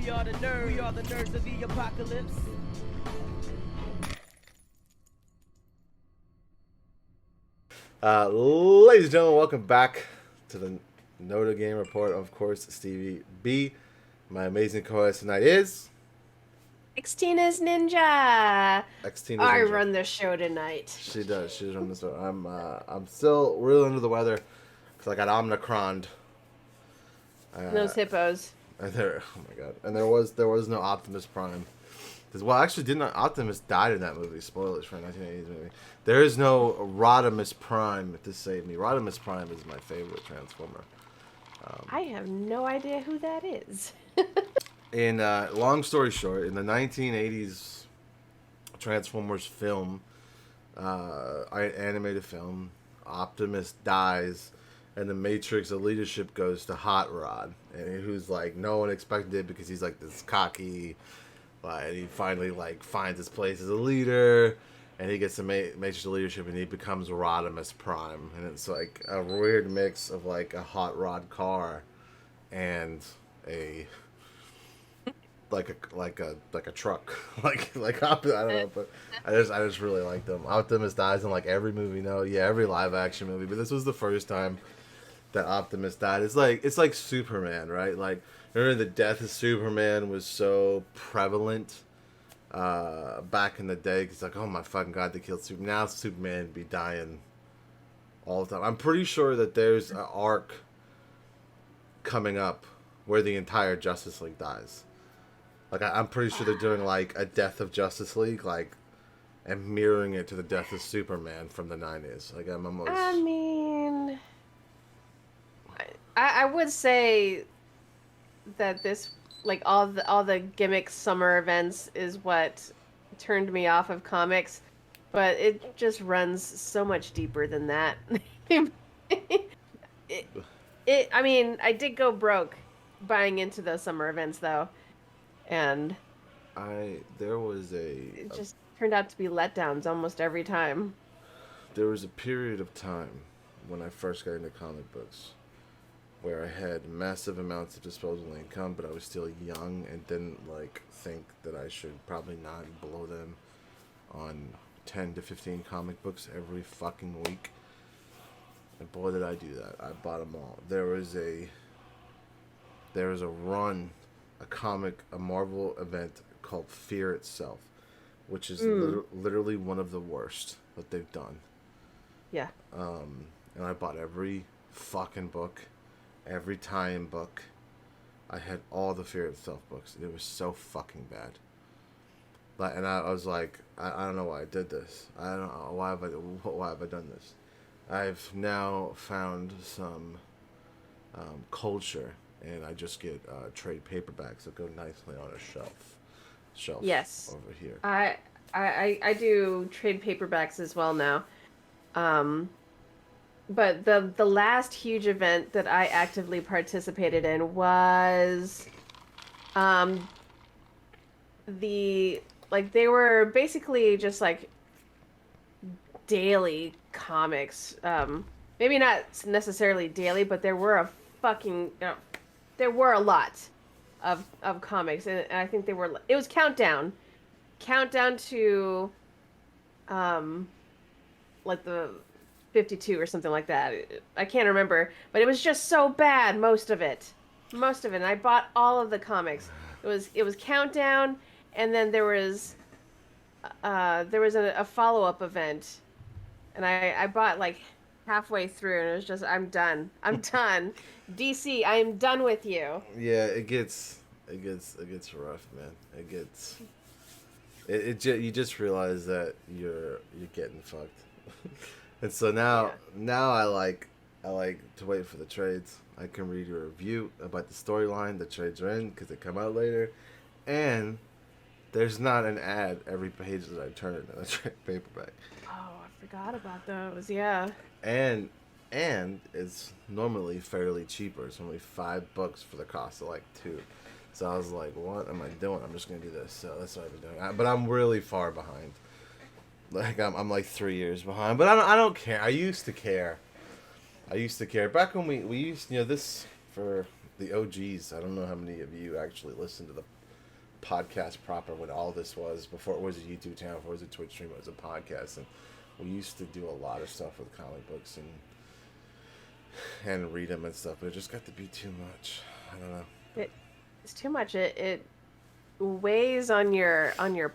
We are the nerds. We are the nerds of the apocalypse. Ladies and gentlemen, welcome back to the NotA Game Report. Of course, Stevie B. My amazing co-host tonight is Xtina's Ninja. Xtina's I Ninja. run the show tonight. She does. She's on the show. I'm still real under the weather because I got Omicron. Those hippos. And there, oh my god! And there was no Optimus Prime. Well, actually, didn't Optimus died in that movie? Spoilers for a 1980s movie. There is no Rodimus Prime to save me. Rodimus Prime is my favorite Transformer. I have no idea who that is. In long story short, in the 1980s Transformers film, animated film, Optimus dies, and the Matrix of leadership goes to Hot Rod, and who's like no one expected it because he's like this cocky. And he finally finds his place as a leader, and he gets the Matrix of leadership, and he becomes Rodimus Prime, and it's like a weird mix of like a hot rod car, and a truck, I don't know, but I just really like them. Optimus dies in like every movie, every live action movie, but this was the first time that Optimus died. It's like Superman, right? Like, remember the death of Superman was so prevalent back in the day. It's like, oh my fucking god, they killed Superman. Now Superman be dying all the time. I'm pretty sure that there's an arc coming up where the entire Justice League dies. Like, I'm pretty sure they're doing like a death of Justice League, and mirroring it to the death of Superman from the 90s. Like, I'm almost... I mean, I would say that this, like, all the gimmick summer events is what turned me off of comics, but it just runs so much deeper than that. I mean, I did go broke buying into those summer events though, and it just turned out to be letdowns almost every time. There was a period of time when I first got into comic books where I had massive amounts of disposable income, but I was still young and didn't think that I should probably not blow them on 10 to 15 comic books every fucking week. And boy, did I do that. I bought them all. There was a run, a Marvel event called Fear Itself, which is literally one of the worst that they've done. Yeah. And I bought every fucking book. Every tie-in book. I had all the Fear Itself books. It was so fucking bad. And I was like, I don't know why I did this. I don't know why have I done this. I've now found some culture, and I just get trade paperbacks that go nicely on a shelf. Yes. Over here. I do trade paperbacks as well now. But the last huge event that I actively participated in was they were basically just like daily comics. Maybe not necessarily daily, but there were there were a lot of comics, and I think it was countdown to like the 52 or something like that. I can't remember, but it was just so bad, most of it. And I bought all of the comics. It was countdown, and then there was a follow-up event, and I bought like halfway through, and it was just, I'm done. DC, I am done with you. Yeah, it gets rough, man. You just realize that you're getting fucked. And so now I like to wait for the trades. I can read your review about the storyline the trades are in because they come out later, and there's not an ad every page that I turn in a trade paperback. Oh, I forgot about those. Yeah. And it's normally fairly cheaper. It's only $5 for the cost of like 2. So I was like, what am I doing? I'm just gonna do this. So that's what I've been doing. But I'm really far behind. Like I'm like 3 years behind, but I don't care. I used to care back when we used, this for the OGs. I don't know how many of you actually listened to the podcast proper when all this was, before it was a YouTube channel, before it was a Twitch stream, it was a podcast, and we used to do a lot of stuff with comic books and read them and stuff, but it just got to be too much. I don't know. It's too much. It weighs on your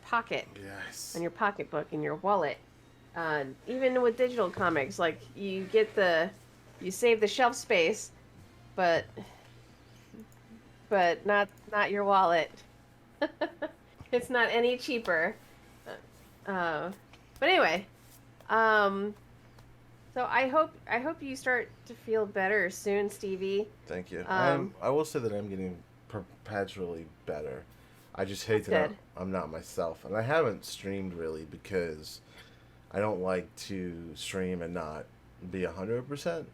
pocket, Yes. on your pocketbook, in your wallet. Even with digital comics, like you save the shelf space, but not your wallet. It's not any cheaper. But anyway, so I hope you start to feel better soon, Stevie. Thank you. I will say that I'm getting perpetually better. I just hate that I'm not myself, and I haven't streamed really because I don't like to stream and not be 100%.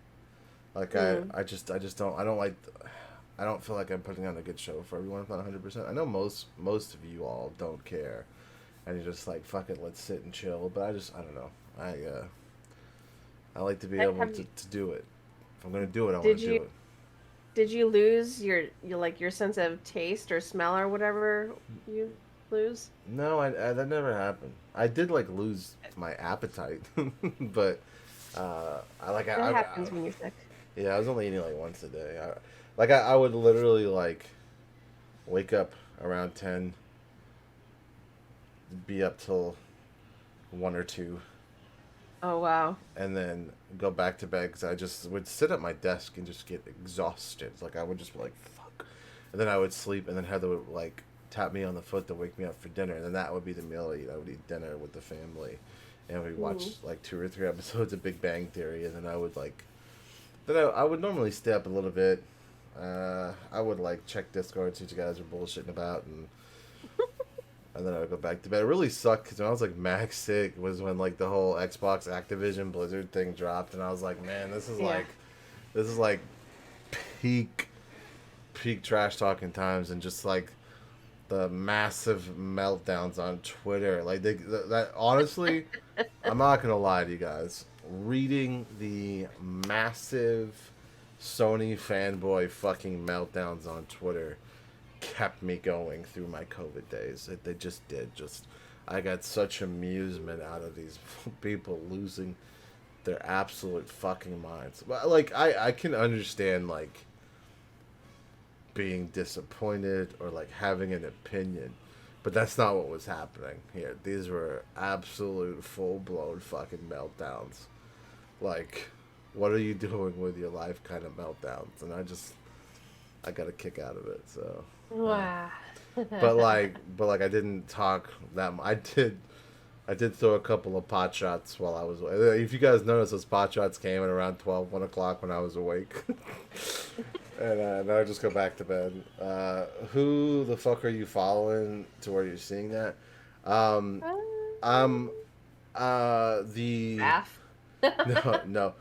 Like I just don't. I don't feel like I'm putting on a good show for everyone if not 100%. I know most of you all don't care, and you're just like, fuck it, let's sit and chill. But I don't know. I like to be able to do it. If I'm gonna do it, I want to do it. Did you lose your sense of taste or smell or whatever you lose? No, that never happened. I did lose my appetite, but that happens when you're sick. Yeah, I was only eating once a day. I would literally wake up around 10, be up till 1 or 2. Oh wow! And then go back to bed because I just would sit at my desk and just get exhausted. I would just be like, fuck, and then I would sleep, and then Heather would tap me on the foot to wake me up for dinner, and then that would be the meal I eat. I would eat dinner with the family, and we'd watch 2 or 3 episodes of Big Bang Theory, and then I would I would normally stay up a little bit. I would check Discord, see what you guys are bullshitting about, and then I would go back to bed. It really sucked because when I was max sick was when the whole Xbox Activision Blizzard thing dropped, and I was like, man, this is peak trash talking times, and just the massive meltdowns on Twitter. That honestly, I'm not gonna lie to you guys. Reading the massive Sony fanboy fucking meltdowns on Twitter kept me going through my COVID days. They just did. I got such amusement out of these people losing their absolute fucking minds. I can understand being disappointed or having an opinion, but that's not what was happening here. These were absolute full-blown fucking meltdowns. What are you doing with your life kind of meltdowns? And I got a kick out of it, so. Wow. But I didn't talk that much. I did throw a couple of pot shots while I was awake. If you guys notice, those pot shots came at around 12, 1 o'clock when I was awake. And now I just go back to bed. Who the fuck are you following to where you're seeing that? The... Raph? No,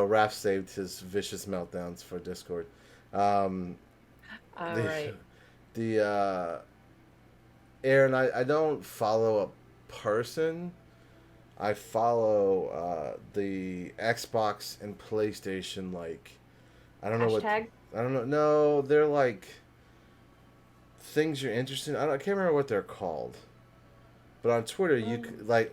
Raph saved his vicious meltdowns for Discord. Right. Aaron, I don't follow a person. I follow the Xbox and PlayStation I don't know Hashtag? I don't know. No, they're things you're interested in. I can't remember what they're called. But on Twitter, you I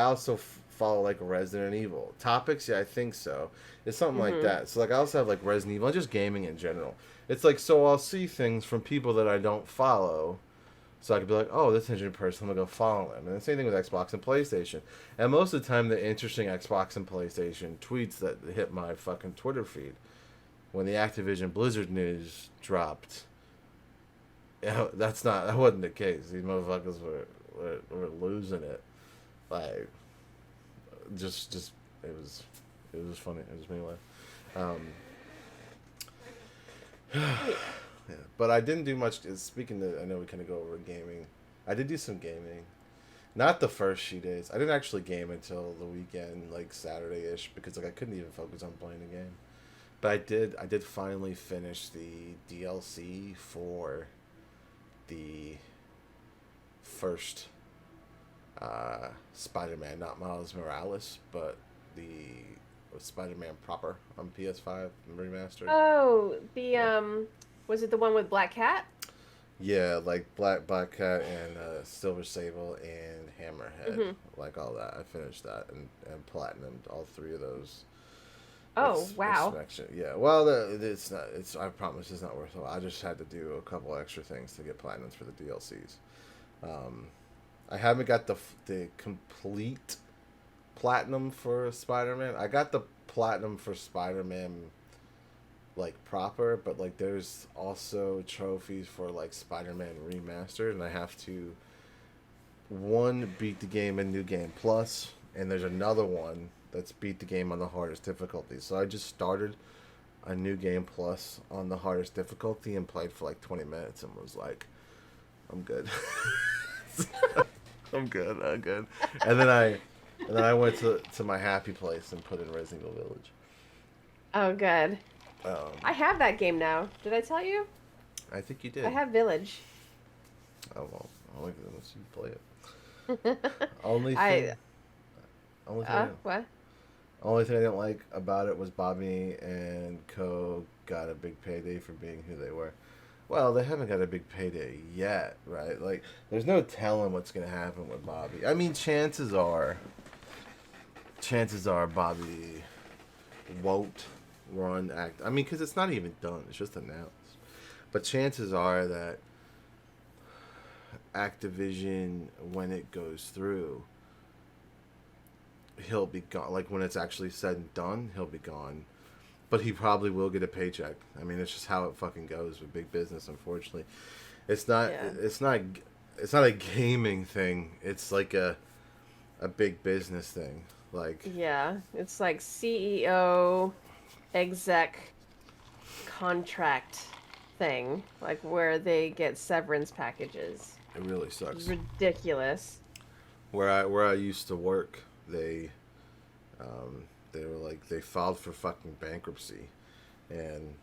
also follow Resident Evil topics. Yeah, I think so. It's something like that. So I also have Resident Evil and just gaming in general. It's so I'll see things from people that I don't follow, so I could be like, oh, this interesting person, I'm gonna go follow them. And the same thing with Xbox and PlayStation. And most of the time, the interesting Xbox and PlayStation tweets that hit my fucking Twitter feed. When the Activision Blizzard news dropped, that wasn't the case. These motherfuckers were losing it. Just it was funny. It just made me laugh. Yeah, but I didn't do much. Speaking of, I know we kind of go over gaming. I did do some gaming, not the first few days. I didn't actually game until the weekend, Saturday-ish, because I couldn't even focus on playing the game. But I did finally finish the DLC for the first Spider-Man, not Miles Morales, but the Spider-Man proper on PS5 remastered. Oh, the Was it the one with Black Cat? Yeah, like Black Cat and Silver Sable and Hammerhead, like all that. I finished that and platinumed all 3 of those. Oh, wow. Yeah, well, it's not. It's I promise it's not worth it. I just had to do a couple extra things to get platinums for the DLCs. I haven't got the complete platinum for Spider-Man. I got the platinum for Spider-Man, like proper, but like there's also trophies for like Spider-Man Remastered, and I have to beat the game in New Game Plus, and there's another one that's beat the game on the hardest difficulty. So I just started a New Game Plus on the hardest difficulty and played for like 20 minutes and was like, I'm good. I'm good. And then I went to my happy place and put in Resident Evil Village. Oh, good. I have that game now. Did I tell you? I think you did. I have Village. Oh, well, only unless you play it. Only thing what? Only thing I didn't like about it was Bobby and Co got a big payday for being who they were. Well, they haven't got a big payday yet, right? Like, there's no telling what's gonna happen with Bobby. I mean, chances are Bobby won't act. I mean, because it's not even done; it's just announced. But chances are that Activision, when it goes through, he'll be gone. Like, when it's actually said and done, he'll be gone. But he probably will get a paycheck. I mean, it's just how it fucking goes with big business, unfortunately. It's not a gaming thing. It's like a big business thing. Like, yeah, it's like CEO exec contract thing, like where they get severance packages. It really sucks. Ridiculous. Where I used to work, they were like, they filed for fucking bankruptcy, and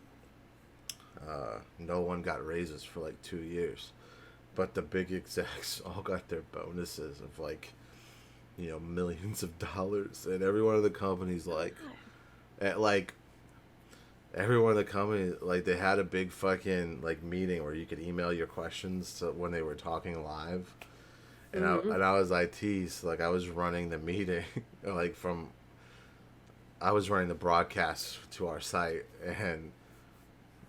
no one got raises for like 2 years, but the big execs all got their bonuses of like, you know, millions of dollars, and every one of the companies every one of the companies, like, they had a big fucking like meeting where you could email your questions when they were talking live. And I was IT, so like I was running the meeting, like I was running the broadcast to our site, and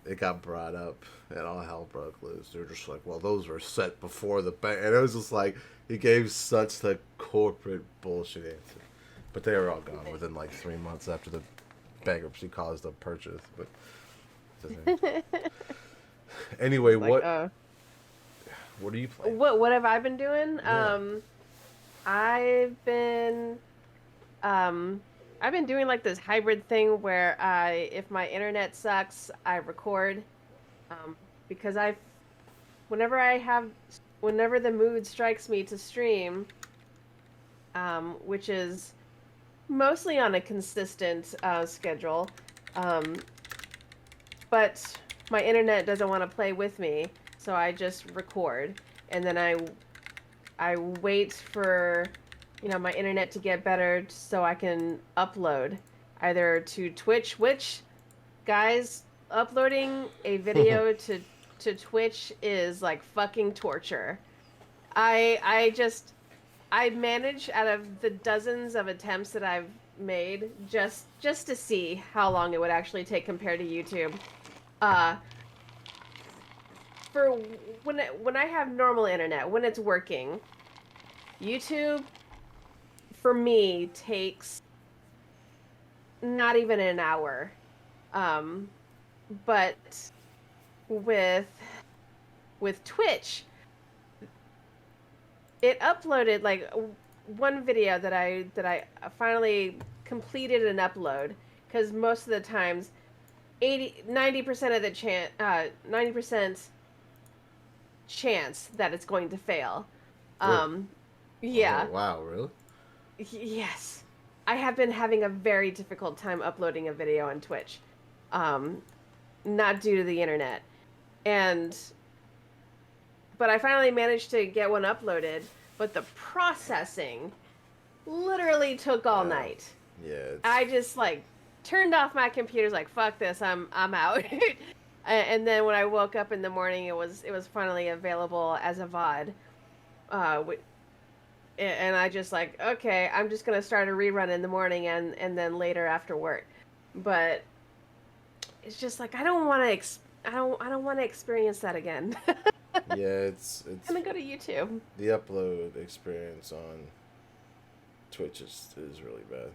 it got brought up, and all hell broke loose. They're just like, well, those were set before the bank, and it was just like, he gave such the corporate bullshit answer. But they were all gone within like 3 months after the bankruptcy caused a purchase. But anyway, what are you playing? What have I been doing? Yeah. I've been doing like this hybrid thing where if my internet sucks, I record, because whenever the mood strikes me to stream, which is mostly on a consistent schedule, but my internet doesn't want to play with me, so I just record, and then I wait for, you know, my internet to get better so I can upload either to Twitch, which, guys, uploading a video to Twitch is like fucking torture. I manage, out of the dozens of attempts that I've made, just to see how long it would actually take compared to YouTube. For when I have normal internet, when it's working, YouTube for me takes not even an hour. But with Twitch, it uploaded like one video that I finally completed an upload, because most of the times 90% of the 90% chance that it's going to fail. Really? Yeah. Oh, wow, really? Yes. I have been having a very difficult time uploading a video on Twitch. Not due to the internet. But I finally managed to get one uploaded, but the processing literally took all night. Yeah. I just like turned off my computer, like, fuck this, I'm out. And then when I woke up in the morning, it was finally available as a VOD. Uh, and I just like, okay, I'm just gonna start a rerun in the morning and then later after work. But it's just like I don't want to experience that again. Yeah, it's I'm gonna go to YouTube. the upload experience on Twitch is really bad.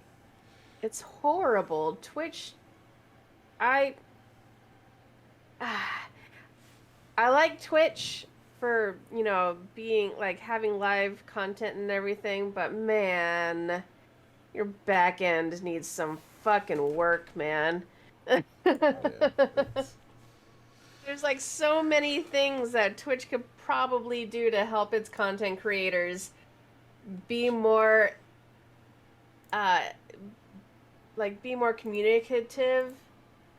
It's horrible. Twitch, I I like Twitch for, being like having live content and everything, but man, your back end needs some fucking work, man. Yeah, it's, There's like so many things that Twitch could probably do to help its content creators be more uh be more communicative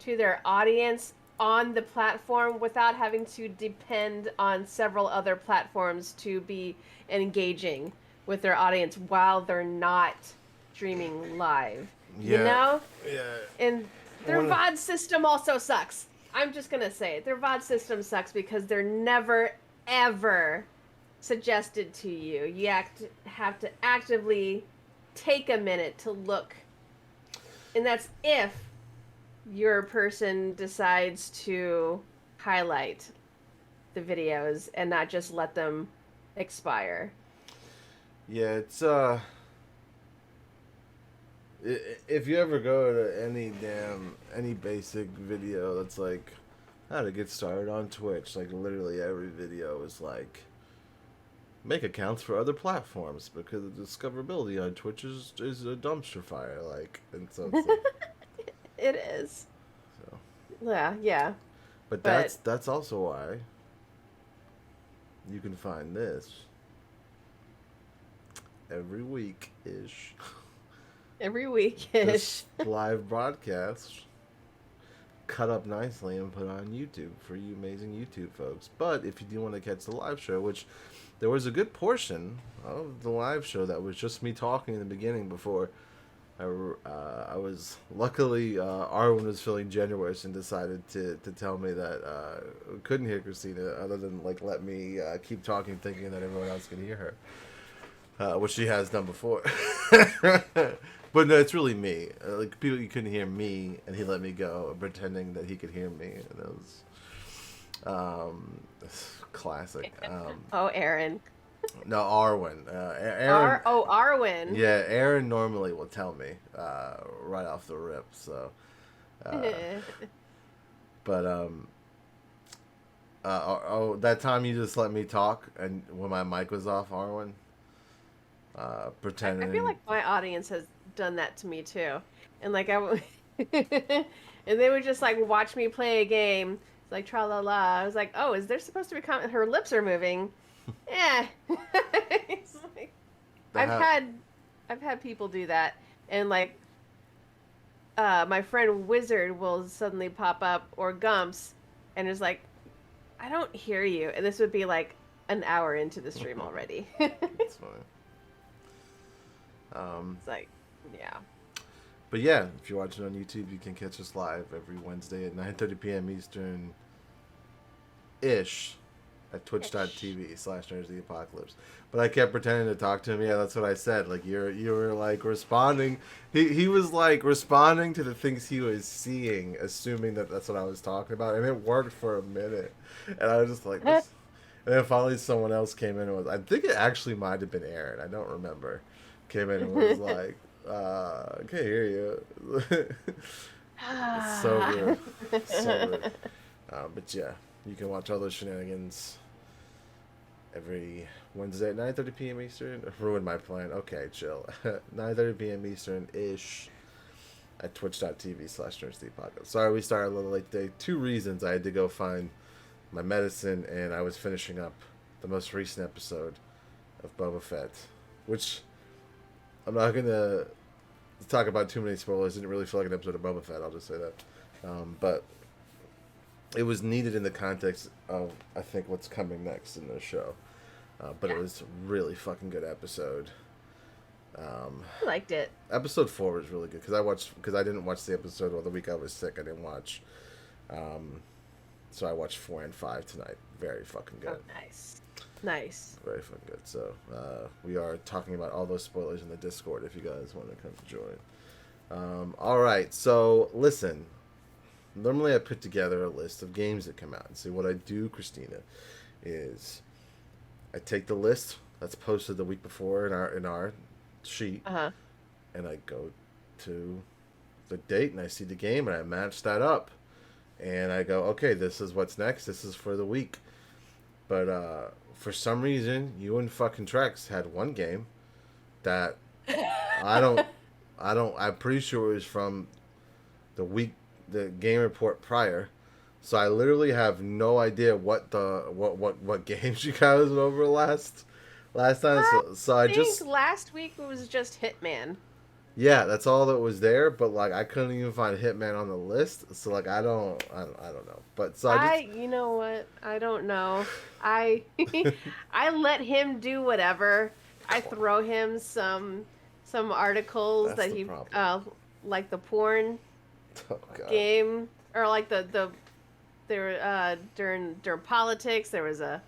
to their audience on the platform without having to depend on several other platforms to be engaging with their audience while they're not streaming live. You yeah, know? yeah. And their One- VOD system also sucks. I'm just gonna say it. Their VOD system sucks because they're never, ever suggested to you. You have to actively take a minute to look. And that's if your person decides to highlight the videos and not just let them expire. Yeah, it's if you ever go to any basic video that's like how to get started on Twitch, like literally every video is like make accounts for other platforms because the discoverability on Twitch is a dumpster fire, like, and so it's like, It is. so. Yeah. But But- that's also why you can find this every week ish. Every week-ish. This live broadcast cut up nicely and put on YouTube for you amazing YouTube folks. But if you do want to catch the live show, which there was a good portion of the live show that was just me talking in the beginning before I was luckily Arwen was feeling generous and decided to tell me that couldn't hear Christina other than like let me keep talking thinking that everyone else could hear her, which she has done before. But no, it's really me. Like people, you couldn't hear me, and he let me go, pretending that he could hear me, and it was classic. Oh, Aaron. No, Arwen. Aaron. Arwen. Yeah, Aaron normally will tell me right off the rip. So, but that time you just let me talk, and when my mic was off, Arwen, pretending. I feel like my audience has done that to me too, and like and they would just like watch me play a game, it's like tra la la. I was like, oh, is there supposed to be her lips are moving? Yeah. It's like, I've had people do that, and like my friend Wizard will suddenly pop up or Gumps, and is like, I don't hear you, and this would be like an hour into the stream already. It's fine. It's like, yeah. But yeah, if you're watching on YouTube, you can catch us live every Wednesday at 9:30 p.m. Eastern ish at twitch.tv/NerdsTheApocalypse. But I kept pretending to talk to him. Yeah, that's what I said. Like you were like responding. He was like responding to the things he was seeing, assuming that that's what I was talking about, and it worked for a minute. And I was just like, this. And then finally someone else came in and was. I think it actually might have been Aaron. I don't remember. Came in and was like, I can't hear you. It's so rude. So rude. But yeah, you can watch all those shenanigans every Wednesday at 9:30 p.m. Eastern. Ruined my plan. Okay, chill. 9:30 p.m. Eastern-ish at twitch.tv/NerdsTheApocalypse. Sorry we started a little late today. 2 reasons. I had to go find my medicine, and I was finishing up the most recent episode of Boba Fett, which I'm not going to talk about too many spoilers. It didn't really feel like an episode of Boba Fett, I'll just say that. But it was needed in the context of, I think, what's coming next in the show. But It was a really fucking good episode. I liked it. Episode 4 was really good because I didn't watch the episode while the week I was sick. I didn't watch So I watched 4 and 5 tonight. Very fucking good. Oh, nice. Very fucking good. So we are talking about all those spoilers in the Discord if you guys want to come join. All right. So listen. Normally I put together a list of games that come out. And see what I do, Christina, is I take the list that's posted the week before in our sheet, and I go to the date and I see the game and I match that up. And I go, okay, this is what's next. This is for the week. But for some reason, you and fucking Trex had one game that I'm pretty sure it was from the week, the game report prior. So I literally have no idea what games you guys went over last time. So I think last week it was just Hitman. Yeah, that's all that was there, but like I couldn't even find Hitman on the list, so like I don't know. But so you know what? I don't know. I let him do whatever. I throw him some articles that he like the porn game, or like during politics there was a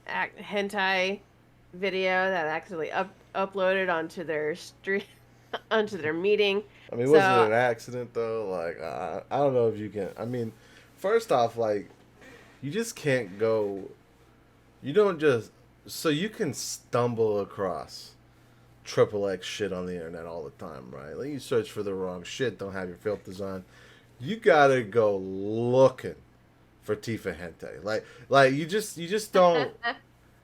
hentai video that actually uploaded onto their stream. Onto their meeting. I mean, was it an accident though? Like, I don't know if you can. I mean, first off, like, you just can't go. You don't just. So you can stumble across XXX shit on the internet all the time, right? Like, you search for the wrong shit, don't have your filters on. You gotta go looking for Tifa hentai. Like you just don't.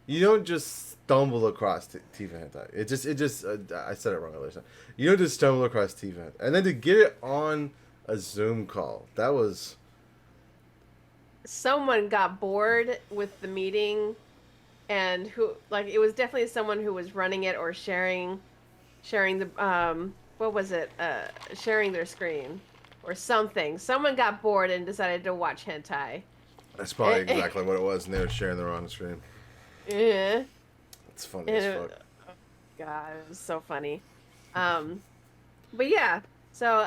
You don't just stumble across Tifa hentai. It just I said it wrong earlier. You don't just stumble across Tifa hentai. And then to get it on a Zoom call, that was... Someone got bored with the meeting, and it was definitely someone who was running it or sharing the, what was it? Sharing their screen or something. Someone got bored and decided to watch hentai. That's probably exactly what it was, and they were sharing the wrong screen. Yeah. It's funny as fuck. Oh God, it was so funny. But yeah, so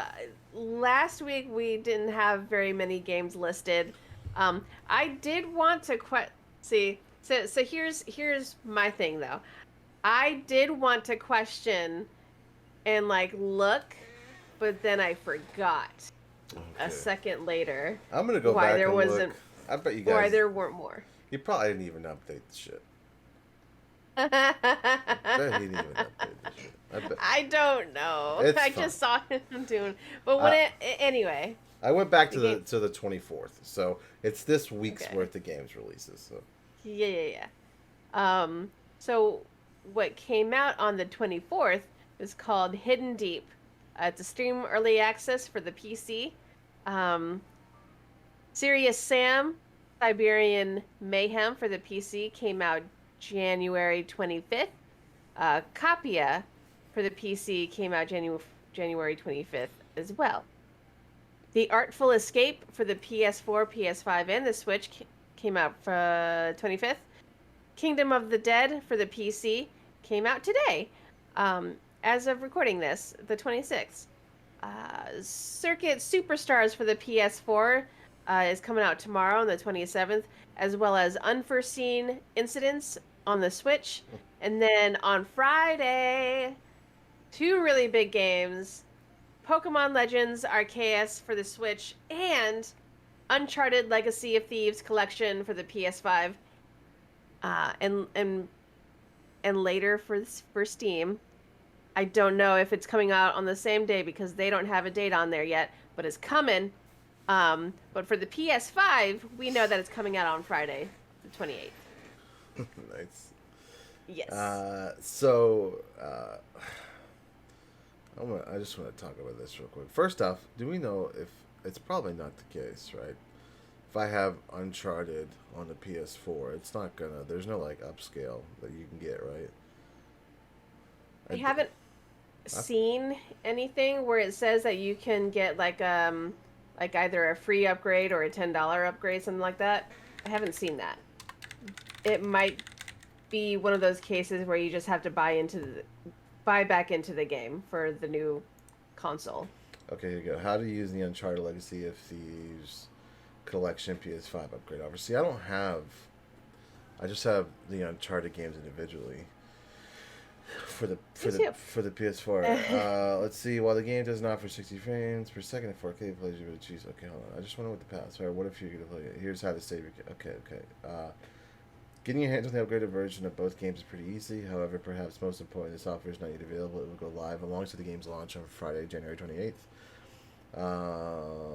last week we didn't have very many games listed. I did want to see. So here's my thing though. I did want to question and look, but then I forgot. Okay. A second later. I'm gonna go back and look. I bet you guys. Why there weren't more. You probably didn't even update the shit. I bet he didn't even update the shit. I don't know. I just saw him doing. But anyway. I went back to the 24th, so it's this week's worth of games releases. So. Yeah. So what came out on the 24th is called Hidden Deep. It's a Steam Early Access for the PC. Serious Sam, Siberian Mayhem for the PC came out January 25th. Copia for the PC came out January 25th as well. The Artful Escape for the PS4, PS5, and the Switch came out for 25th. Kingdom of the Dead for the PC came out today. As of recording this, the 26th. Circuit Superstars for the PS4 is coming out tomorrow on the 27th, as well as Unforeseen Incidents on the Switch. And then on Friday, two really big games, Pokemon Legends Arceus for the Switch and Uncharted Legacy of Thieves Collection for the PS5. And later for Steam. I don't know if it's coming out on the same day because they don't have a date on there yet, but it's coming. But for the PS5, we know that it's coming out on Friday, the 28th. Nice. Yes. I just want to talk about this real quick. First off, do we know if it's probably not the case, right? If I have Uncharted on the PS4, it's not gonna. There's no upscale that you can get, right? I haven't seen anything where it says that you can get either a free upgrade or a $10 upgrade, something like that. I haven't seen that. It might be one of those cases where you just have to buy back into the game for the new console. Okay, here you go. How to use the Uncharted Legacy of Thieves collection PS5 upgrade offer. See, I don't have. I just have the Uncharted games individually. For the PS4. Let's see. While the game does not offer 60 frames per second at 4K, it plays you with cheese. Okay, hold on. I just wonder what the pass. What if you're gonna play it? Here's how to save your. Okay. Getting your hands on the upgraded version of both games is pretty easy. However, perhaps most important, this offer is not yet available. It will go live alongside the game's launch on Friday, January 28th.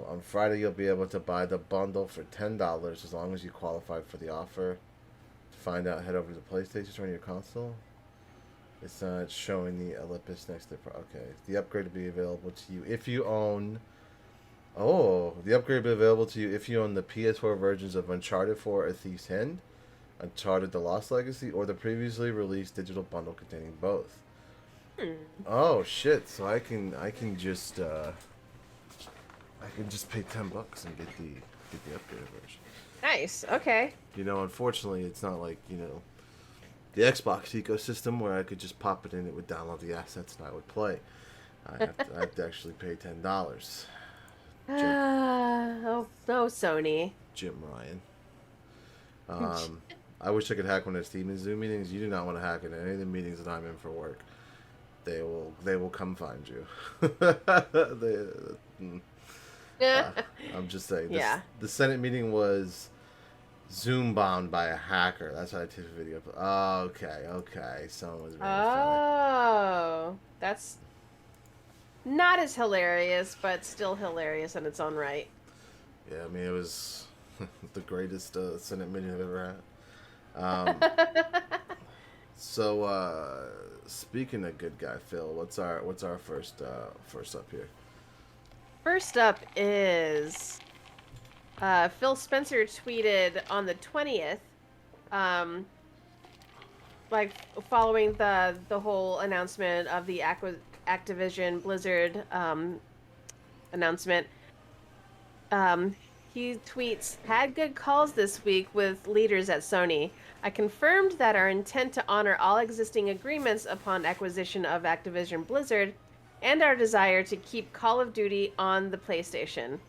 On Friday, you'll be able to buy the bundle for $10 as long as you qualify for the offer. To find out, head over to the PlayStation Store on your console. It's not showing the ellipse next to the... Okay. The upgrade will be available to you if you own... Oh, the upgrade will be available to you if you own the PS4 versions of Uncharted 4: A Thief's End, Uncharted: The Lost Legacy, or the previously released digital bundle containing both. Oh shit! So I can just pay $10 and get the upgraded version. Nice. Okay. Unfortunately, it's not like the Xbox ecosystem where I could just pop it in, it would download the assets, and I would play. I have to actually pay $10. Oh no, Sony. Jim Ryan. I wish I could hack one of Steam and Zoom meetings. You do not want to hack into any of the meetings that I'm in for work. They will come find you. I'm just saying. The Senate meeting was Zoom bombed by a hacker. That's why I took a video. Okay. Someone was really funny. Oh, that's not as hilarious, but still hilarious in its own right. Yeah, I mean, it was the greatest Senate meeting I've ever had. So, speaking of good guy Phil, what's our first up here? First up is Phil Spencer tweeted on the 20th, following the whole announcement of the Activision Blizzard announcement. He tweets, "Had good calls this week with leaders at Sony. I confirmed that our intent to honor all existing agreements upon acquisition of Activision Blizzard and our desire to keep Call of Duty on the PlayStation.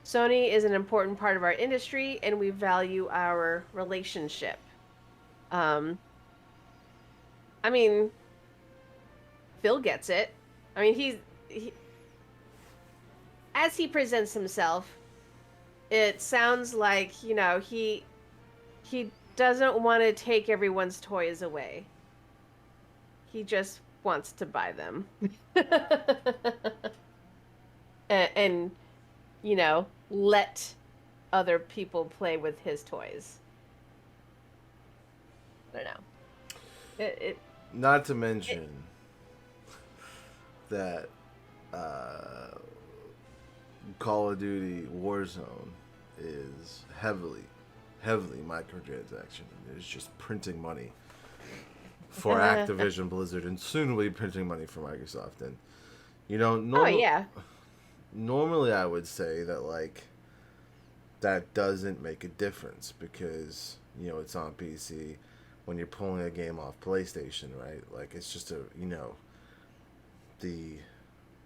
Sony is an important part of our industry and we value our relationship." I mean, Phil gets it. I mean, he as he presents himself, it sounds like, he doesn't want to take everyone's toys away. He just wants to buy them. and let other people play with his toys. I don't know. Not to mention that Call of Duty Warzone is heavily microtransaction. It's just printing money for Activision Blizzard, and soon will be printing money for Microsoft. And normally I would say that that doesn't make a difference because it's on PC. When you're pulling a game off PlayStation, right? It's just the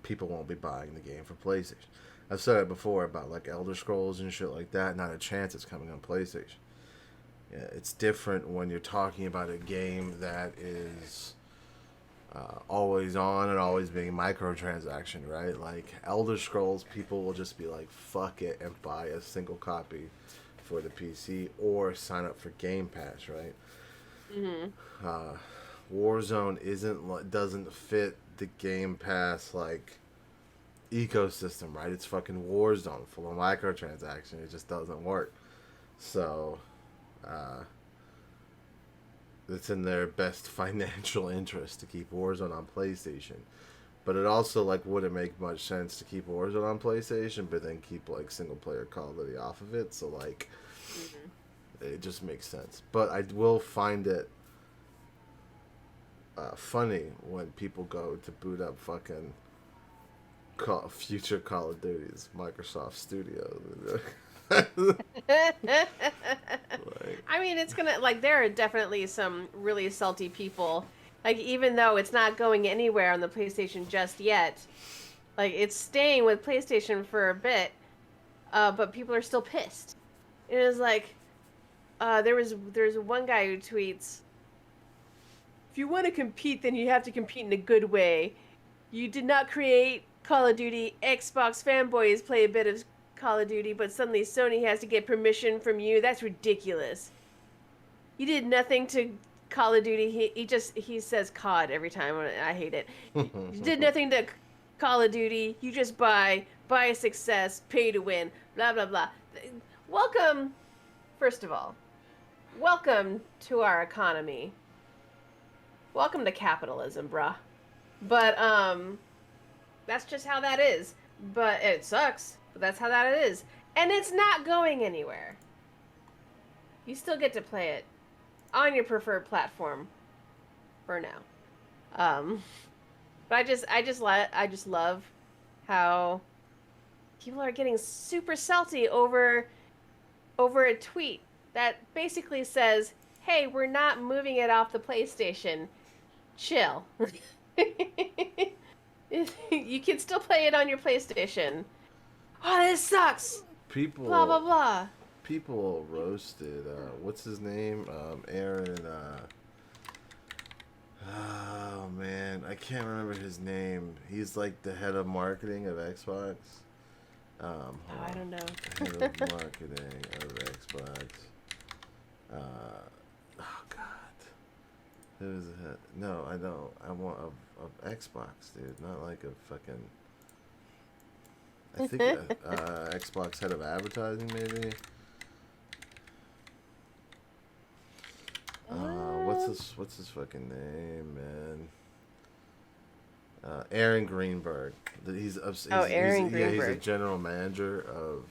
people won't be buying the game for PlayStation. I've said it before about Elder Scrolls and shit like that. Not a chance it's coming on PlayStation. Yeah, it's different when you're talking about a game that is always on and always being microtransaction, right? Elder Scrolls, people will just be fuck it and buy a single copy for the PC or sign up for Game Pass, right? Mm-hmm. Warzone doesn't fit the Game Pass ecosystem, right? It's fucking Warzone full of microtransaction. It just doesn't work. So, it's in their best financial interest to keep Warzone on PlayStation. But it also wouldn't make much sense to keep Warzone on PlayStation, but then keep single player Call of Duty off of it. So it just makes sense. But I will find it funny when people go to boot up fucking future Call of Duty's Microsoft Studios. I mean, it's gonna there are definitely some really salty people. Even though it's not going anywhere on the PlayStation just yet, it's staying with PlayStation for a bit, but people are still pissed. And it was like, there's one guy who tweets, if you want to compete, then you have to compete in a good way. You did not create Call of Duty. Xbox fanboys play a bit of Call of Duty, but suddenly Sony has to get permission from you. That's ridiculous. You did nothing to Call of Duty. He says COD every time. I hate it. You did nothing to Call of Duty. You just buy success, pay to win, blah blah blah. Welcome, first of all, welcome to our economy. Welcome to capitalism, bruh. But that's just how that is. But it sucks. But that's how that is, and it's not going anywhere. You still get to play it on your preferred platform for now. But I just love how people are getting super salty over a tweet that basically says, "Hey, we're not moving it off the PlayStation. Chill." You can still play it on your PlayStation. Oh, this sucks. People. Blah blah blah. People roasted. What's his name? Aaron. Oh man, I can't remember his name. He's like the head of marketing of Xbox. I don't know. Head of marketing of Xbox. Oh God. Who's the head? No, I don't. I want of Xbox, dude. Not like a fucking. I think Xbox head of advertising, maybe. What's his fucking name, man? Aaron Greenberg. Aaron Greenberg. Yeah, he's a general manager of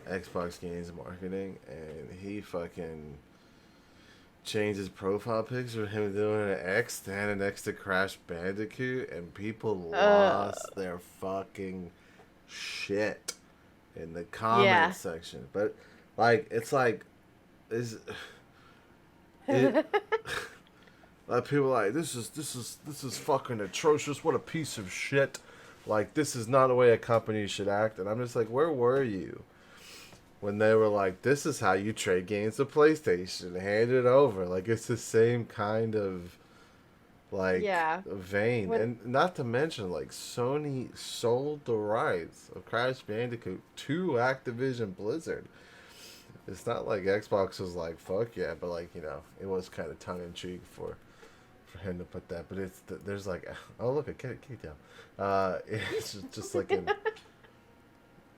Xbox Games Marketing, and he fucking changed his profile picture of him doing an X, standing next to Crash Bandicoot, and people lost their fucking shit in the comment section. But like, it's like, like people are like, this is fucking atrocious. What a piece of shit. Like, this is not the way a company should act. And I'm just like, where were you when they were like, this is how you trade games to PlayStation, hand it over? Like, it's the same kind of like vein. And not to mention, like, Sony sold the rights of Crash Bandicoot to Activision Blizzard. It's not like Xbox was like, fuck yeah, but like, you know, it was kind of tongue in cheek for him to put that. But there's like, oh look, a kitty down. It's just like an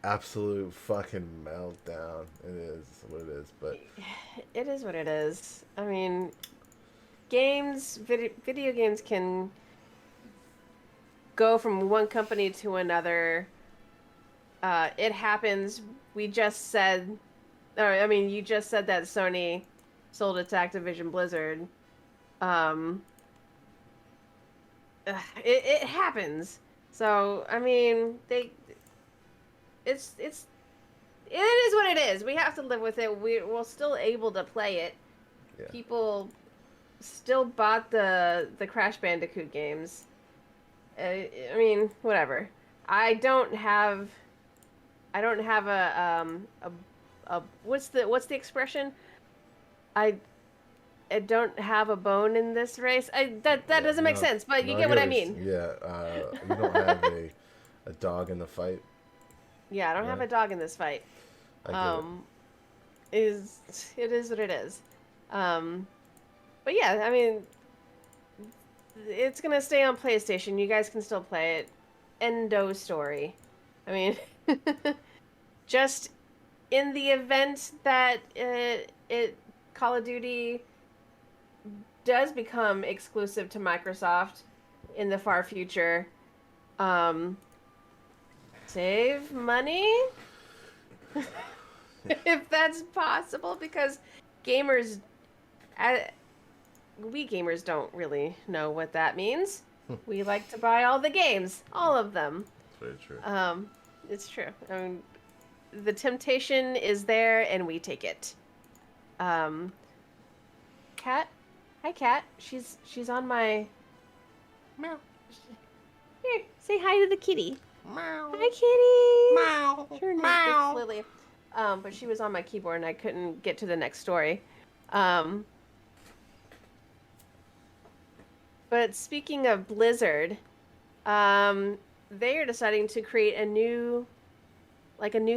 absolute fucking meltdown. It is what it is, but it is what it is. I mean, video games can go from one company to another. It happens. You just said that Sony sold it to Activision Blizzard. It happens. So I mean, it is what it is. We have to live with it. We're still able to play it. yeah. People still bought the Crash Bandicoot games. I mean, whatever. I don't have a what's the expression? I don't have a bone in this race. That doesn't make sense, but you get what I mean. Yeah, you don't have a dog in the fight. Yeah, I don't have a dog in this fight. It is what it is. But yeah, I mean, it's gonna stay on PlayStation. You guys can still play it. Endo story. I mean, just in the event that Call of Duty does become exclusive to Microsoft in the far future, save money if that's possible, because we gamers don't really know what that means. We like to buy all the games, all of them. It's very true. It's true. I mean, the temptation is there, and we take it. Cat, hi Cat. She's on my. Meow. Here, say hi to the kitty. Meow. Hi, kitty. Meow. Her name is Lily. but she was on my keyboard and I couldn't get to the next story. Um, but speaking of Blizzard, they are deciding to create a new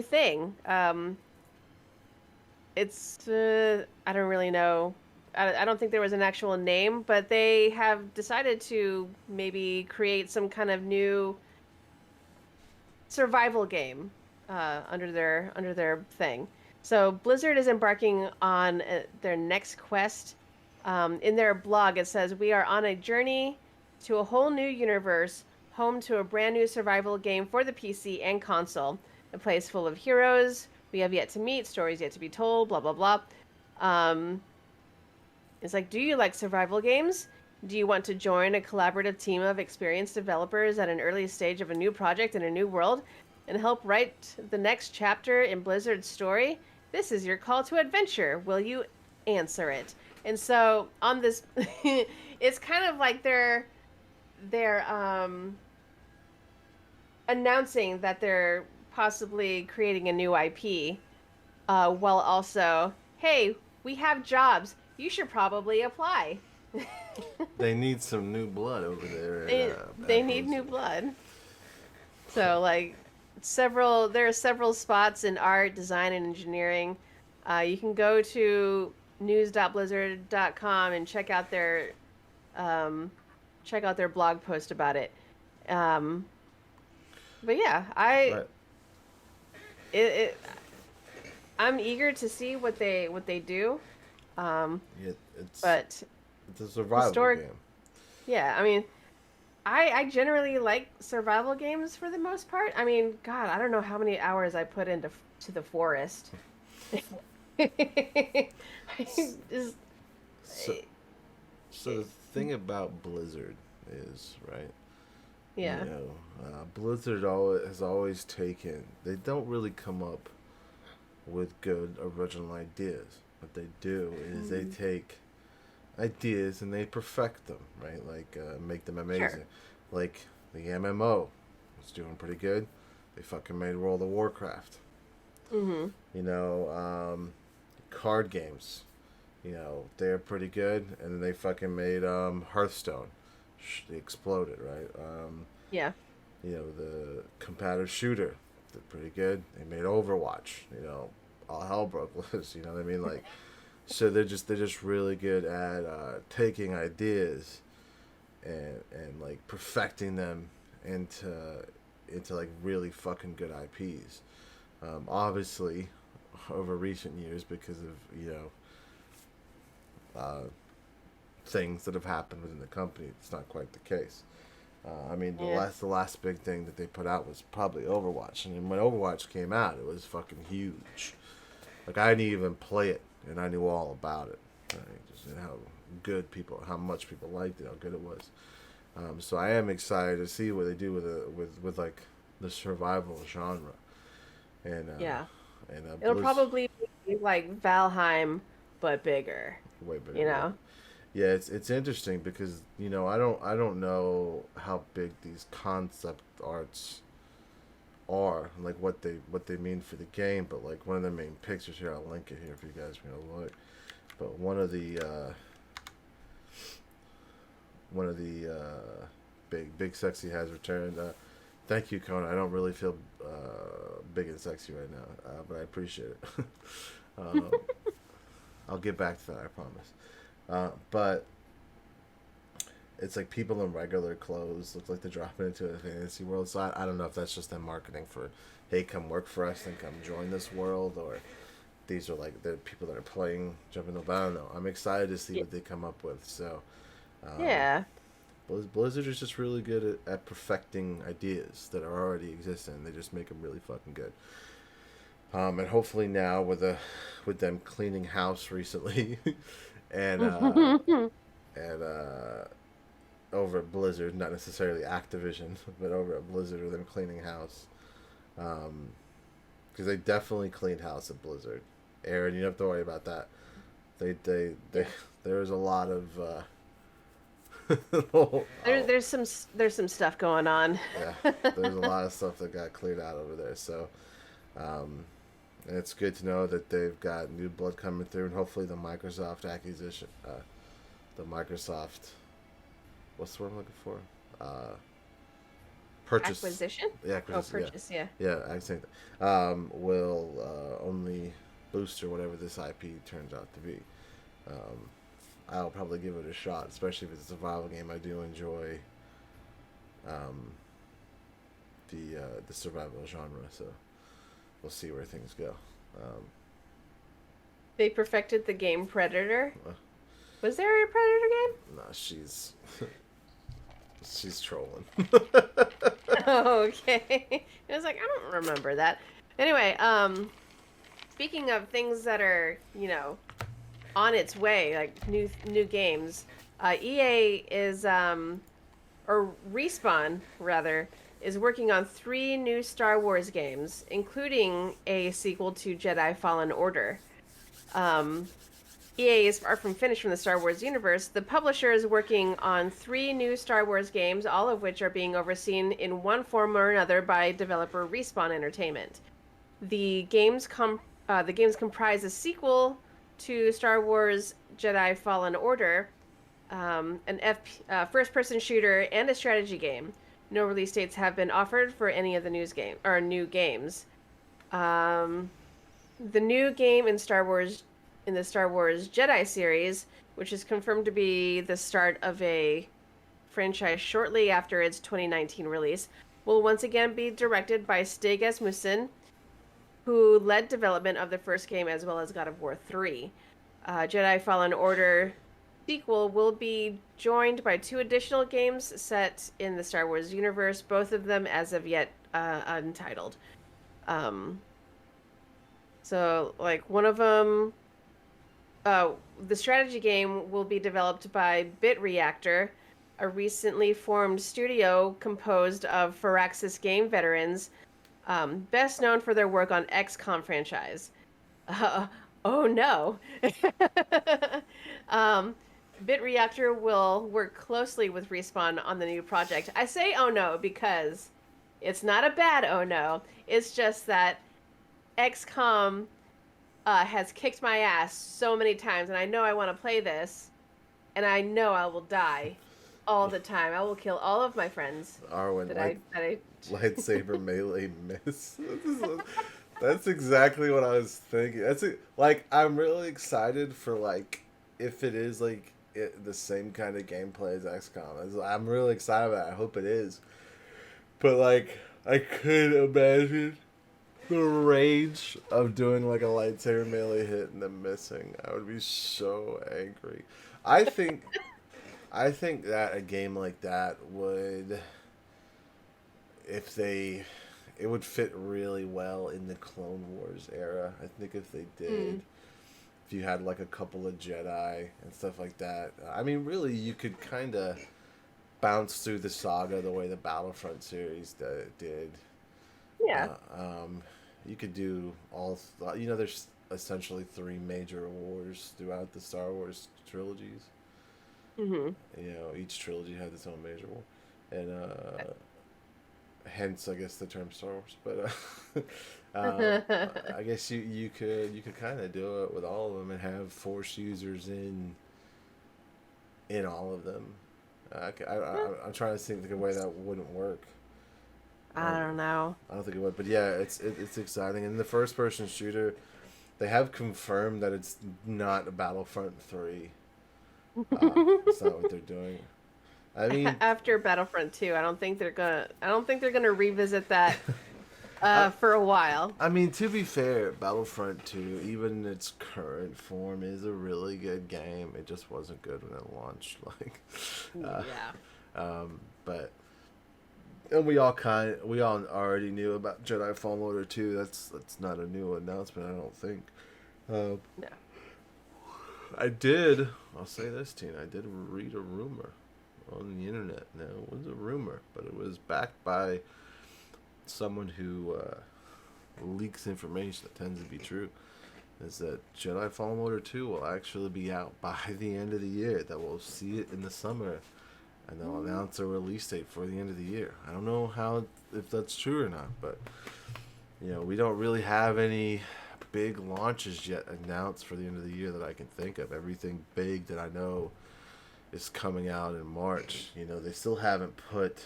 thing. It's I don't really know. I don't think there was an actual name, but they have decided to maybe create some kind of new survival game under their thing. So Blizzard is embarking on their next quest. In their blog, it says, "We are on a journey to a whole new universe, home to a brand new survival game for the PC and console. A place full of heroes we have yet to meet, stories yet to be told, blah, blah, blah." It's like, do you like survival games? Do you want to join a collaborative team of experienced developers at an early stage of a new project in a new world and help write the next chapter in Blizzard's story? This is your call to adventure. Will you answer it? And so on this, it's kind of like they're announcing that they're possibly creating a new IP, while also, hey, we have jobs. You should probably apply. They need some new blood over there. They need new blood. So like there are several spots in art, design, and engineering. You can go to news.blizzard.com and check out their blog post about it. But yeah, I'm eager to see what they do. But it's a survival game. Yeah, I mean, I generally like survival games for the most part. I mean, God, I don't know how many hours I put into the forest. So the thing about Blizzard is, right? Yeah. You know, Blizzard has always taken. They don't really come up with good original ideas. What they do is they take ideas and they perfect them, right? Like make them amazing. Sure. Like the MMO was doing pretty good. They fucking made World of Warcraft. Mm-hmm. You know, card games. You know, they're pretty good, and then they fucking made Hearthstone. They exploded, right? Yeah. You know, the competitive shooter, they're pretty good. They made Overwatch. You know, all hell broke loose. You know what I mean? Like, so they're just really good at taking ideas and like perfecting them into like really fucking good IPs. Obviously, over recent years, because of things that have happened within the company, it's not quite the case. I mean, the last big thing that they put out was probably Overwatch, and when Overwatch came out, it was fucking huge. Like, I didn't even play it, and I knew all about it. Right? Just how much people liked it, how good it was. So I am excited to see what they do with like the survival genre. And it'll probably be like Valheim, but bigger. Way bigger. You know. Yeah, it's interesting because I don't know how big these concept arts are, like what they mean for the game, but like one of the main pictures here, I'll link it here if you guys are gonna look. But one of the big sexy has returned. Thank you, Kona. I don't really feel big and sexy right now, but I appreciate it. I'll get back to that, I promise. But it's like people in regular clothes look like they're dropping into a fantasy world. So I don't know if that's just them marketing for, hey, come work for us and come join this world, or these are like the people that are playing jumping up. I don't know. I'm excited to see what they come up with. So Blizzard is just really good at perfecting ideas that are already existing. They just make them really fucking good. And hopefully now with them cleaning house recently, and over at Blizzard, not necessarily Activision, but over at Blizzard, with them cleaning house, because they definitely cleaned house at Blizzard. Aaron, you don't have to worry about that. There's a lot of there's some stuff going on. Yeah, there's a lot of stuff that got cleared out over there. So, And it's good to know that they've got new blood coming through, and hopefully the Microsoft acquisition, the Microsoft, what's the word I'm looking for? Purchase. Acquisition? Yeah, acquisition. Oh, purchase, yeah. Yeah, I think will only boost or whatever this IP turns out to be. I'll probably give it a shot, especially if it's a survival game. I do enjoy the survival genre, so we'll see where things go. They perfected the game Predator. Uh, Was there a Predator game? nah, she's trolling. Oh, okay. I was like, I don't remember that. Anyway, speaking of things that are, on its way, like new games, EA is, or Respawn, rather, is working on 3 new Star Wars games, including a sequel to Jedi Fallen Order. EA is far from finished from the Star Wars universe. The publisher is working on 3 new Star Wars games, all of which are being overseen in one form or another by developer Respawn Entertainment. The games comprise a sequel to Star Wars Jedi Fallen Order, an first-person shooter, and a strategy game. No release dates have been offered for any of the new games. The new game in the Star Wars Jedi series, which is confirmed to be the start of a franchise shortly after its 2019 release, will once again be directed by Stig Asmussen, who led development of the first game as well as God of War 3. Jedi Fallen Order sequel will be joined by 2 additional games set in the Star Wars universe, both of them as of yet untitled. So, like, one of them, the strategy game will be developed by Bit Reactor, a recently formed studio composed of Firaxis game veterans, best known for their work on XCOM franchise. Oh no! Bit Reactor will work closely with Respawn on the new project. I say oh no because it's not a bad oh no. It's just that XCOM has kicked my ass so many times, and I know I want to play this, and I know I will die all the time. I will kill all of my friends. Arwen, I lightsaber melee miss. That's exactly what I was thinking. I'm really excited for if it is the same kind of gameplay as XCOM. I'm really excited about it. I hope it is. But I could imagine the rage of doing a lightsaber melee hit and then missing. I would be so angry. I think that a game like that would, it would fit really well in the Clone Wars era. I think if they did, if you had a couple of Jedi and stuff like that. I mean, really, you could kind of bounce through the saga the way the Battlefront series did. Yeah. You could do all. There's essentially 3 major wars throughout the Star Wars trilogies. Mm-hmm. Each trilogy had its own major war, and hence I guess the term Star Wars. But I guess you could kind of do it with all of them and have Force users in all of them. I'm trying to think of a way that wouldn't work. I don't know. I don't think it would, but yeah, it's exciting. And the first person shooter, they have confirmed that it's not a Battlefront 3. That's not what they're doing. I mean, after Battlefront 2, I don't think they're gonna revisit that for a while. I mean, to be fair, Battlefront 2, even in its current form, is a really good game. It just wasn't good when it launched. But. And we all already knew about Jedi Fallen Order 2. That's not a new announcement, I don't think. No. I'll say this, Tina, I did read a rumor on the internet. Now, it was a rumor, but it was backed by someone who leaks information that tends to be true. Is that Jedi Fallen Order 2 will actually be out by the end of the year. That we'll see it in the summer. And they'll announce a release date for the end of the year. I don't know if that's true or not, but we don't really have any big launches yet announced for the end of the year that I can think of. Everything big that I know is coming out in March. You know, they still haven't put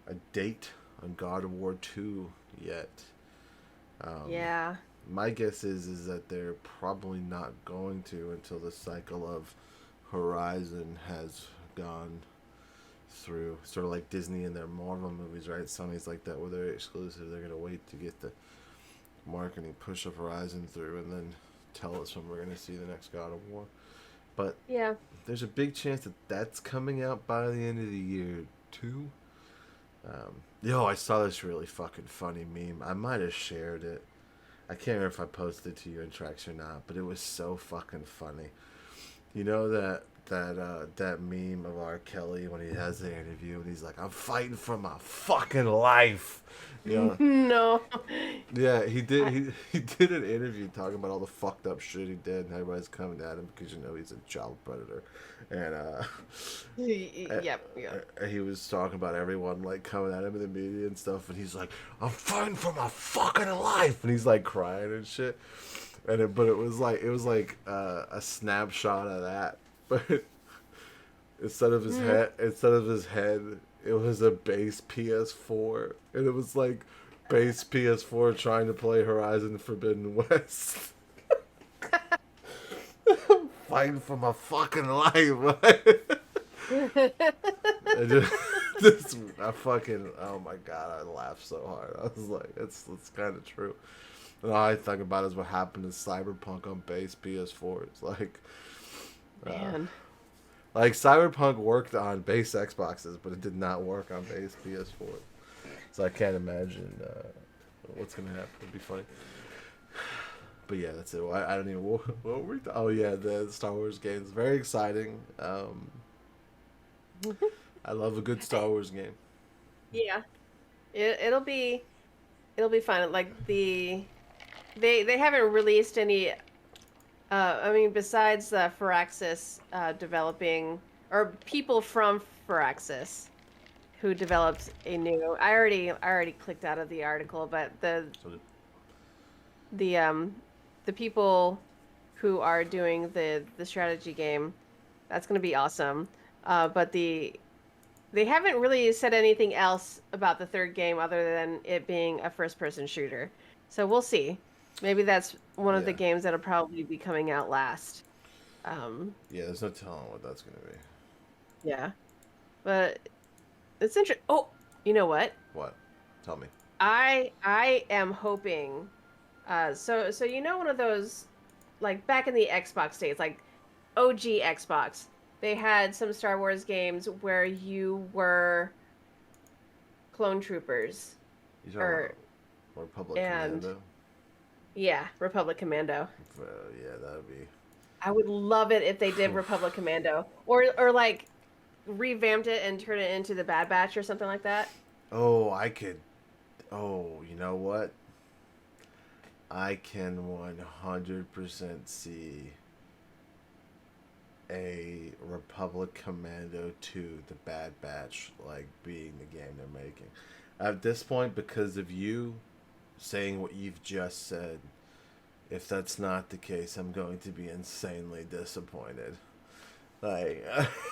a date on God of War 2 yet. Yeah. My guess is that they're probably not going to until the cycle of Horizon has gone through. Sort of like Disney and their Marvel movies, right? Sony's like that, where they're exclusive. They're going to wait to get the marketing push of Horizon through and then tell us when we're going to see the next God of War. But yeah, there's a big chance that that's coming out by the end of the year, too. Yo, I saw this really fucking funny meme. I might have shared it. I can't remember if I posted it to you in Tracks or not, but it was so fucking funny. You know that meme of R. Kelly when he has the interview and he's like, "I'm fighting for my fucking life." You know? No. Yeah, he did. He did an interview talking about all the fucked up shit he did, and everybody's coming at him because he's a child predator, and Yep. he was talking about everyone like coming at him in the media and stuff, and he's like, "I'm fighting for my fucking life," and he's like crying and shit, but it was like a snapshot of that, but instead of his head, it was a base PS4, and it was like base PS4 trying to play Horizon Forbidden West. Fighting for my fucking life. Oh my god, I laughed so hard. I was like, it's kind of true. And all I think about is what happened to Cyberpunk on base PS4. It's like, Man. like Cyberpunk worked on base Xboxes, but it did not work on base PS4. So I can't imagine what's gonna happen. It'd be funny. But yeah, that's it. I don't even. What were we? Oh yeah, the Star Wars games. Very exciting. I love a good Star Wars game. Yeah. It'll be fun. Like they haven't released any. I mean, besides Firaxis developing, or people from Firaxis who developed a new. I already clicked out of the article, but the people who are doing the strategy game, that's going to be awesome. But they haven't really said anything else about the third game other than it being a first-person shooter. So we'll see. Maybe that's one of the games that'll probably be coming out last. Yeah, there's no telling what that's going to be. Yeah. But it's interesting. Oh, you know what? What? Tell me. I am hoping. So you know, one of those, like back in the Xbox days, like OG Xbox, they had some Star Wars games where you were clone troopers. You talking about Republic Commando? Yeah, Republic Commando. Yeah, that would be. I would love it if they did Republic Commando, or like revamped it and turned it into the Bad Batch or something like that. Oh, I could. Oh, you know what? I can 100% see a Republic Commando 2, the Bad Batch, like being the game they're making. At this point, because of you saying what you've just said, if that's not the case, I'm going to be insanely disappointed. Like,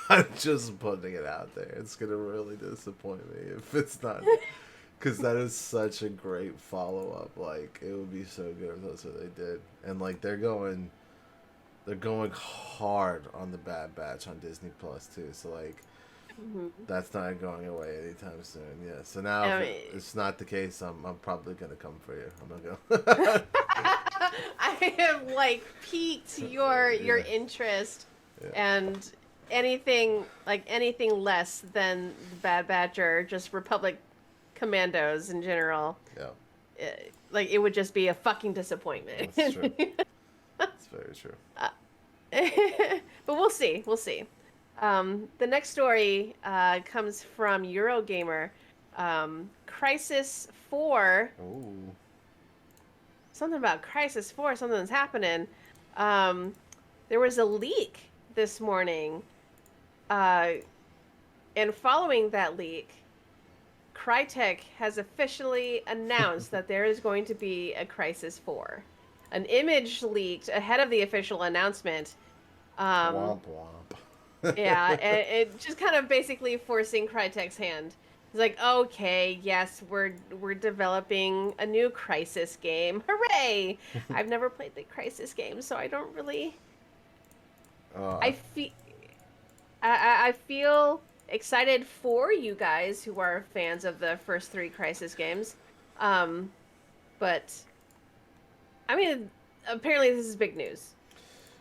I'm just putting it out there. It's going to really disappoint me if it's not. Because that is such a great follow-up. Like, it would be so good if that's what they did. And, like, they're going hard on the Bad Batch on Disney Plus, too. So, like, that's not going away anytime soon. Yeah. So now, if it's not the case, I'm probably going to come for you. I'm not going I have, like, piqued your interest. Yeah. And anything less than the Bad Batch or just Republic Commandos in general, like, it would just be a fucking disappointment. That's true. That's very true. But we'll see. The next story comes from Eurogamer. Crysis 4. Ooh. Something about Crysis 4. Something's happening. There was a leak this morning, and following that leak, Crytek has officially announced that there is going to be a Crysis 4. An image leaked ahead of the official announcement. Womp womp. Yeah, and it just kind of basically forcing Crytek's hand. It's like, okay, yes, we're developing a new Crysis game. Hooray! I've never played the Crysis game, so I don't really. Uh, I feel excited for you guys who are fans of the first 3 Crysis games, but I mean, apparently this is big news.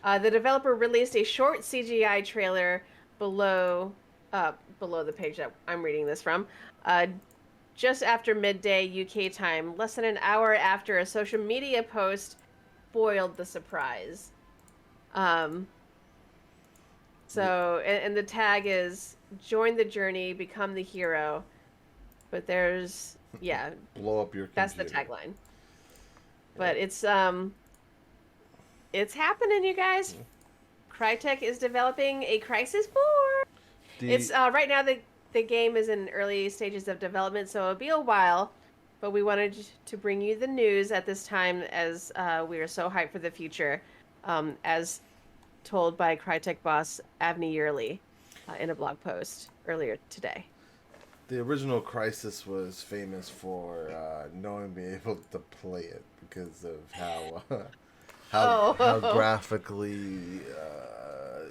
The developer released a short CGI trailer below the page that I'm reading this from, just after midday UK time, less than an hour after a social media post spoiled the surprise. So, and the tag is "Join the journey, become the hero." But there's, yeah, blow up your computer. That's the tagline. But it's happening, you guys. Crytek is developing a Crysis 4. It's right now the game is in early stages of development, so it'll be a while. But we wanted to bring you the news at this time, as we are so hyped for the future, as told by Crytek boss Avni Yearly in a blog post earlier today. The original Crysis was famous for no one being able to play it because of how graphically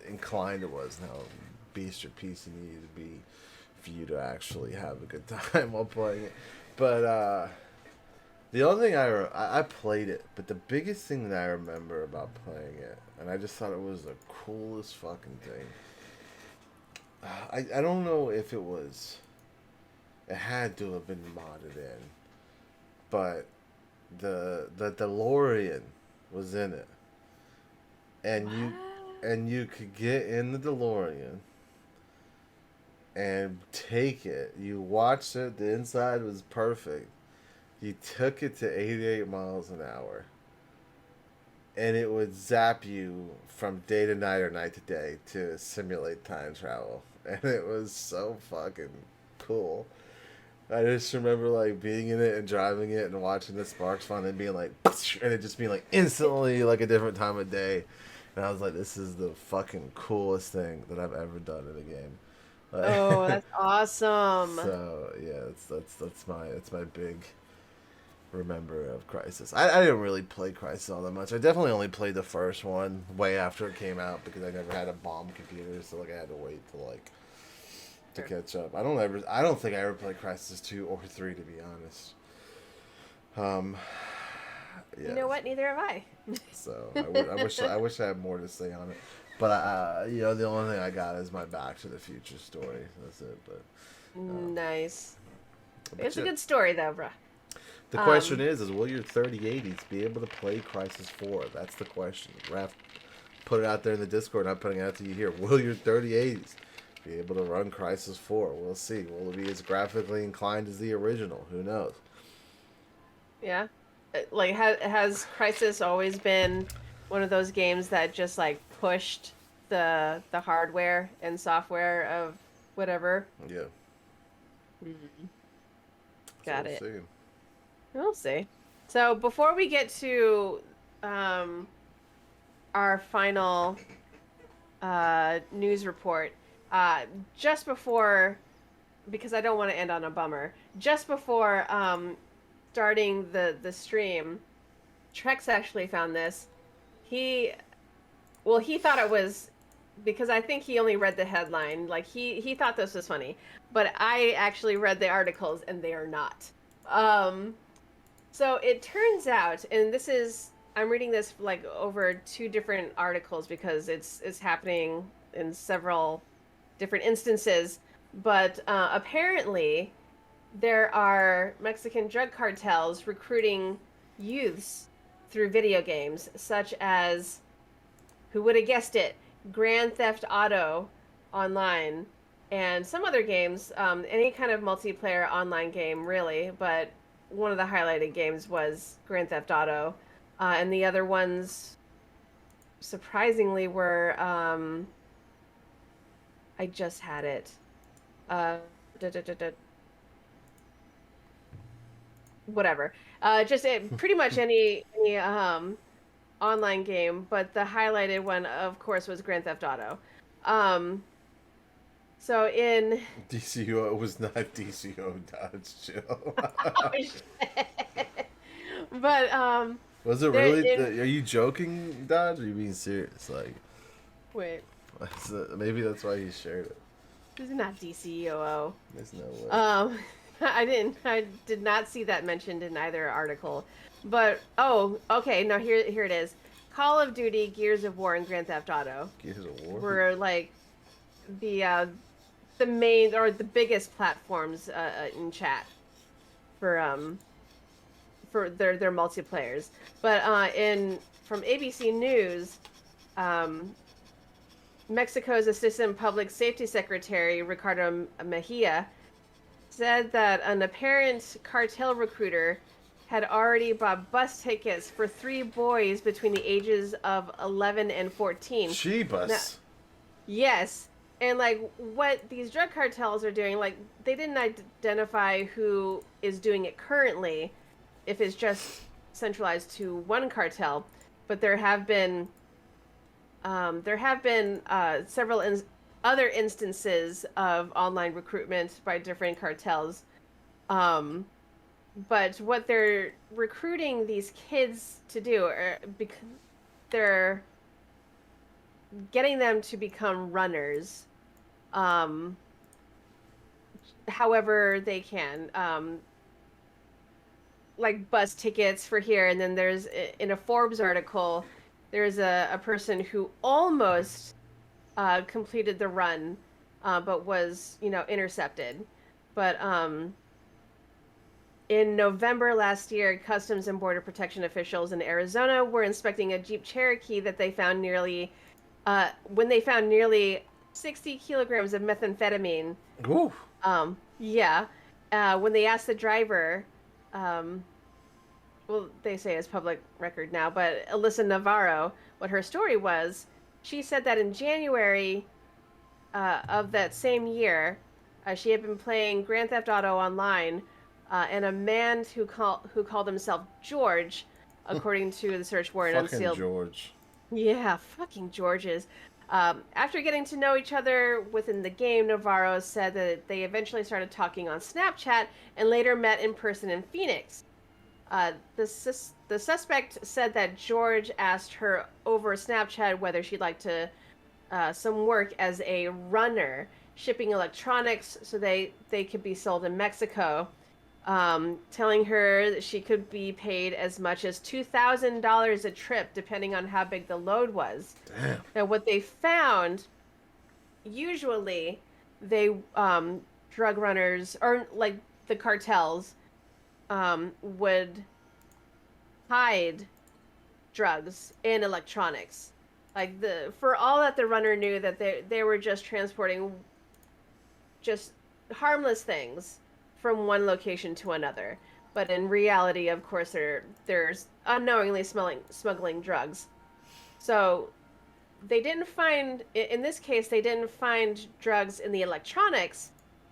inclined it was, and how beast or piece you needed to be for you to actually have a good time while playing it. But the only thing I played it, but the biggest thing that I remember about playing it, and I just thought it was the coolest fucking thing. I don't know if it was. It had to have been modded in, but the DeLorean was in it, and you could get in the DeLorean and take it. You watched it. The inside was perfect. You took it to 88 miles an hour, and it would zap you from day to night or night to day to simulate time travel, and it was so fucking cool. I just remember like being in it and driving it and watching the sparks fly and being like, and it just being like instantly like a different time of day, and I was like, this is the fucking coolest thing that I've ever done in a game. Oh, that's awesome! So yeah, that's my big remember of Crysis. I didn't really play Crysis all that much. I definitely only played the first one way after it came out because I never had a bomb computer, so like I had to wait to catch up. I don't think I ever played Crysis 2 or 3, to be honest. Yeah. You know what? Neither have I. So I wish I had more to say on it. But the only thing I got is my Back to the Future story. That's it. But nice. But It's a good story, though, bruh. The question is will your 3080s be able to play Crysis 4? That's the question. Raph put it out there in the Discord, and I'm putting it out to you here. Will your 3080s be able to run Crysis 4? We'll see. Will it be as graphically inclined as the original? Who knows? Yeah. Like, has Crysis always been one of those games that just, like, pushed the hardware and software of whatever? Yeah. Mm-hmm. Got it. Seeing. We'll see. So before we get to our final news report, just before, because I don't want to end on a bummer, just before starting the stream, Trex actually found this. He thought it was, because I think he only read the headline, like he thought this was funny, but I actually read the articles and they are not. So it turns out, and I'm reading this like over 2 different articles because it's happening in several different instances, but apparently there are Mexican drug cartels recruiting youths through video games, such as, who would have guessed it, Grand Theft Auto Online, and some other games, any kind of multiplayer online game, really, but one of the highlighted games was Grand Theft Auto, and the other ones, surprisingly, were, I just had it, whatever. Pretty much any online game, but the highlighted one, of course, was Grand Theft Auto. Um, so in DCO was not DCO Dodge Chill. oh, shit. But Was it there really? in Are you joking, Dodge? Or are you being serious? Like, wait, maybe that's why he shared it. this is not DCOO. There's no way. I did not see that mentioned in either article. But oh, okay, now here it is. Call of Duty, Gears of War, and Grand Theft Auto Gears of War. were like the main or the biggest platforms in chat for their multiplayers. But in from ABC News, Mexico's Assistant Public Safety Secretary Ricardo Mejia said that an apparent cartel recruiter had already bought bus tickets for 3 boys between the ages of 11 and 14. Chibas. Yes. And like what these drug cartels are doing, like they didn't identify who is doing it currently, if it's just centralized to one cartel, but there have been several other instances of online recruitment by different cartels. But what they're recruiting these kids to do, they're getting them to become runners, however they can. Like bus tickets for here, and then there's in a Forbes article, there's a person who almost completed the run, but was intercepted. But in November last year, Customs and Border Protection officials in Arizona were inspecting a Jeep Cherokee that they found nearly 60 kilograms of methamphetamine. Ooh. Yeah. When they asked the driver, well, they say it's public record now, but Alyssa Navarro, what her story was, she said that in January of that same year, she had been playing Grand Theft Auto online, and a man who called himself George, according to the search warrant, fucking George. Yeah, fucking Georges. After getting to know each other within the game, Navarro said that they eventually started talking on Snapchat and later met in person in Phoenix. The suspect said that George asked her over Snapchat whether she'd like to some work as a runner, shipping electronics so they could be sold in Mexico, telling her that she could be paid as much as $2,000 a trip, depending on how big the load was. Damn. Now, what they found, usually, they drug runners or like the cartels would hide drugs in electronics. Like for all that the runner knew that they were just transporting just harmless things from one location to another, but in reality, of course, there's unknowingly smuggling drugs. So they didn't find, in this case, they didn't find drugs in the electronics.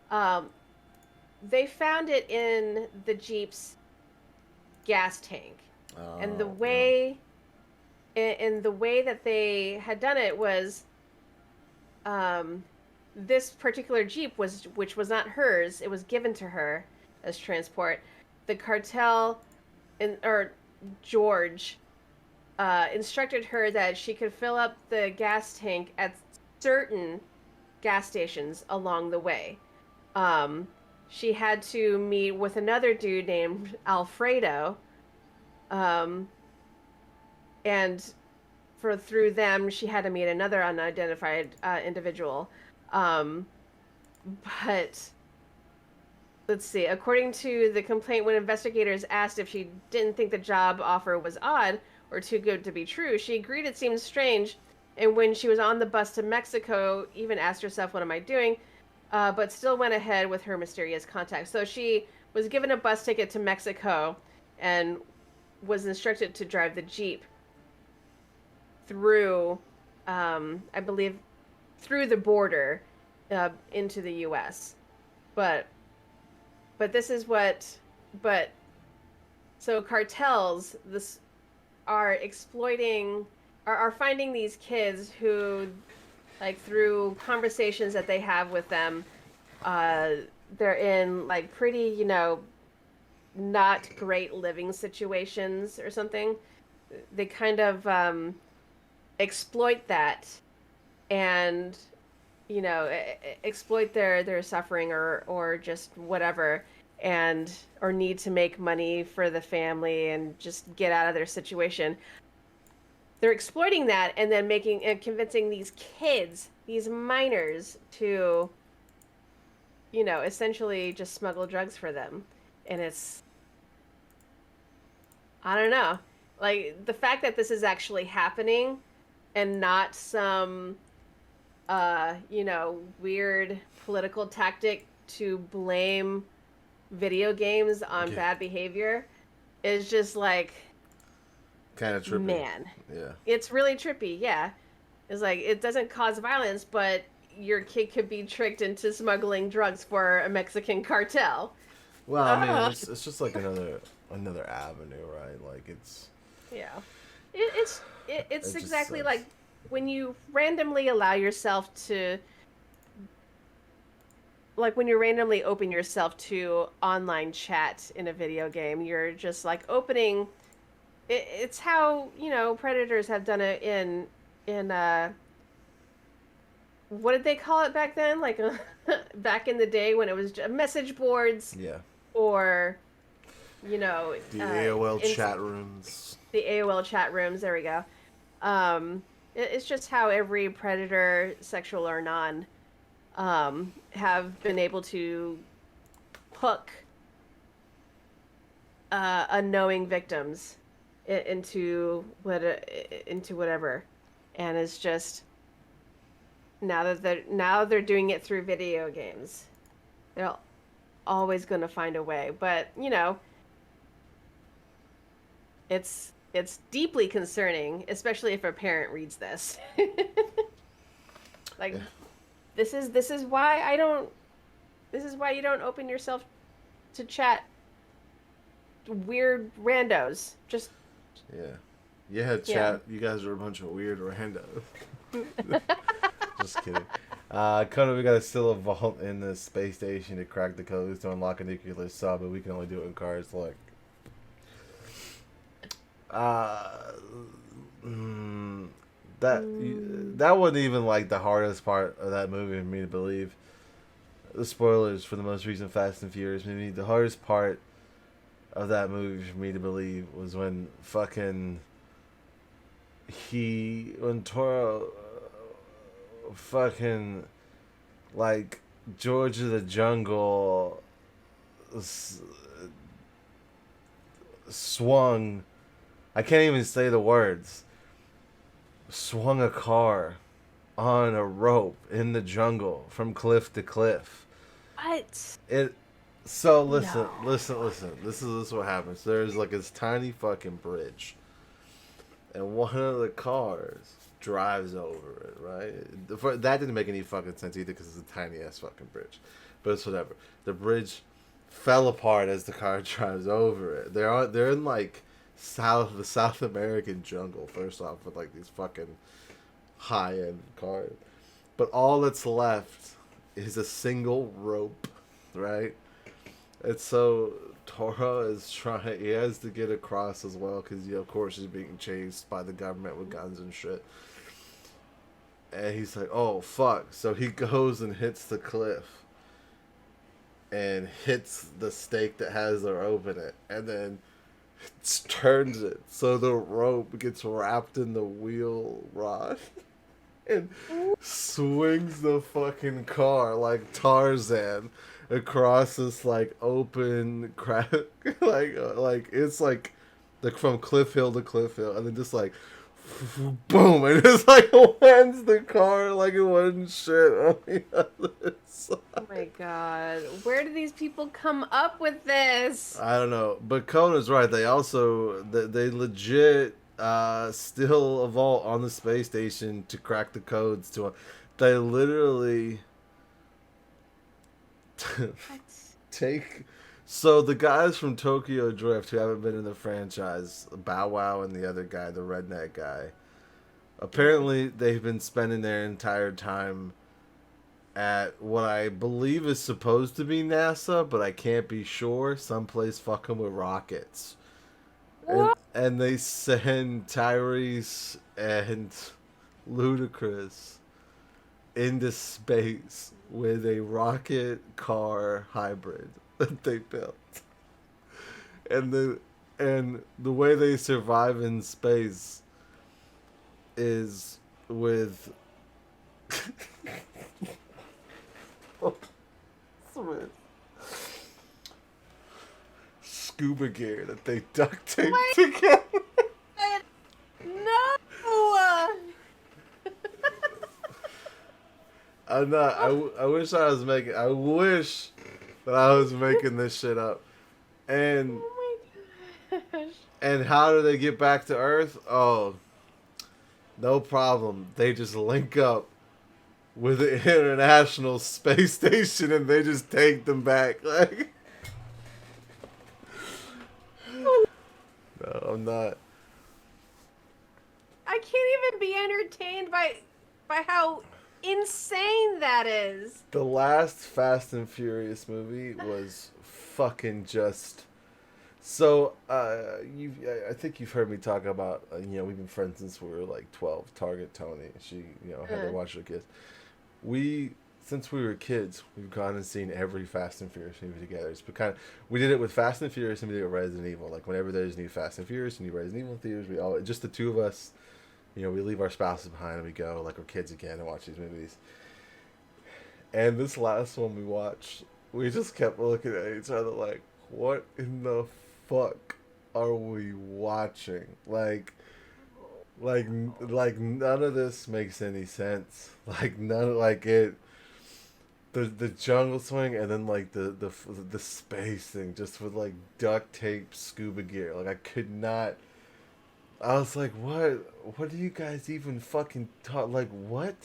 They found it in the Jeep's gas tank, and the way, in the way that they had done it was, this particular Jeep which was not hers, it was given to her as transport. The cartel, or George, instructed her that she could fill up the gas tank at certain gas stations along the way. She had to meet with another dude named Alfredo, and through them, she had to meet another unidentified individual. But let's see. According to the complaint, when investigators asked if she didn't think the job offer was odd or too good to be true, she agreed it seemed strange. And when she was on the bus to Mexico, even asked herself, "What am I doing?" But still went ahead with her mysterious contact. So she was given a bus ticket to Mexico and was instructed to drive the Jeep through, I believe, through the border into the U.S. But this is what, but So cartels this are exploiting are finding these kids who, like, through conversations that they have with them, uh they're in like pretty, not great living situations or something. They kind of exploit that, and exploit their suffering, or just whatever, and or need to make money for the family and just get out of their situation. They're exploiting that, and then making and convincing these kids, these minors, to essentially just smuggle drugs for them. And it's, I don't know, like, the fact that this is actually happening and not some weird political tactic to blame video games on bad behavior is just like, kind of trippy. Man. Yeah. It's really trippy, yeah. It's like, it doesn't cause violence, but your kid could be tricked into smuggling drugs for a Mexican cartel. Well, I mean, it's just like another avenue, right? Like, it's... Yeah. It's exactly like when you randomly allow yourself to... Like, when you randomly open yourself to online chat in a video game, you're just, like, opening... It's how, predators have done it in what did they call it back then? Like, back in the day when it was message boards. Yeah. Or, the AOL chat rooms. The AOL chat rooms, there we go. It's just how every predator, sexual or non, have been able to hook unknowing victims into whatever. And it's just, now they're doing it through video games. They're always going to find a way, but it's deeply concerning, especially if a parent reads this. Like, yeah. This is why you don't open yourself to chat weird randos. Just chat. Yeah. You guys are a bunch of weird randos. Just kidding. Conan, we gotta steal a vault in the space station to crack the codes to unlock a nuclear sub, but we can only do it in cars. Like, that wasn't even like the hardest part of that movie for me to believe. The spoilers for the most recent Fast and Furious movie. The hardest part of that movie for me to believe was when Toro fucking, like, George of the Jungle swung, I can't even say the words, swung a car on a rope in the jungle from cliff to cliff. What? So listen. This is what happens. There's like this tiny fucking bridge, and one of the cars drives over it, right? That didn't make any fucking sense either because it's a tiny ass fucking bridge, but it's whatever. The bridge fell apart as the car drives over it. They're in like the South American jungle, first off, with like these fucking high end cars, but all that's left is a single rope, right? And so Toro is trying. He has to get across as well because, of course, he's being chased by the government with guns and shit. And he's like, "Oh fuck!" So he goes and hits the cliff, and hits the stake that has the rope in it, and then turns it so the rope gets wrapped in the wheel rod, and swings the fucking car like Tarzan across this like open crack, like it's like from cliff hill to cliff hill, and then just like boom, and just like lands the car like it wasn't shit on the other side. Oh my god, where do these people come up with this? I don't know, but Kona's right. They also they legit steal a vault on the space station to crack the codes to. They literally take So the guys from Tokyo Drift who haven't been in the franchise, Bow Wow and the other guy, the redneck guy, apparently they've been spending their entire time at what I believe is supposed to be NASA, but I can't be sure. Someplace fucking with rockets. And they send Tyrese and Ludacris into space with a rocket car hybrid that they built. And the way they survive in space is with scuba gear that they duct tape together. No. I'm not. I wish I was making. I wish that I was making this shit up. And Oh my gosh. and how do they get back to Earth? Oh, no problem. They just link up with the International Space Station and they just take them back. Like, no, I'm not. I can't even be entertained by how insane that is. The last Fast and Furious movie was fucking just. So, I think you've heard me talk about, we've been friends since we were like 12. Target Tony. She, had to watch her kids. Since we were kids, we've gone and seen every Fast and Furious movie together. It's been we did it with Fast and Furious and we did it with Resident Evil. Like, whenever there's new Fast and Furious and new Resident Evil theaters, just the two of us, we leave our spouses behind and we go, like, we're kids again and watch these movies. And this last one we watched, we just kept looking at each other like, what in the fuck are we watching? Like none of this makes any sense. Like, none, like it, the jungle swing and then like the space thing just with like duct tape scuba gear. Like, I could not. I was like, what do you guys even fucking talk? Like, what?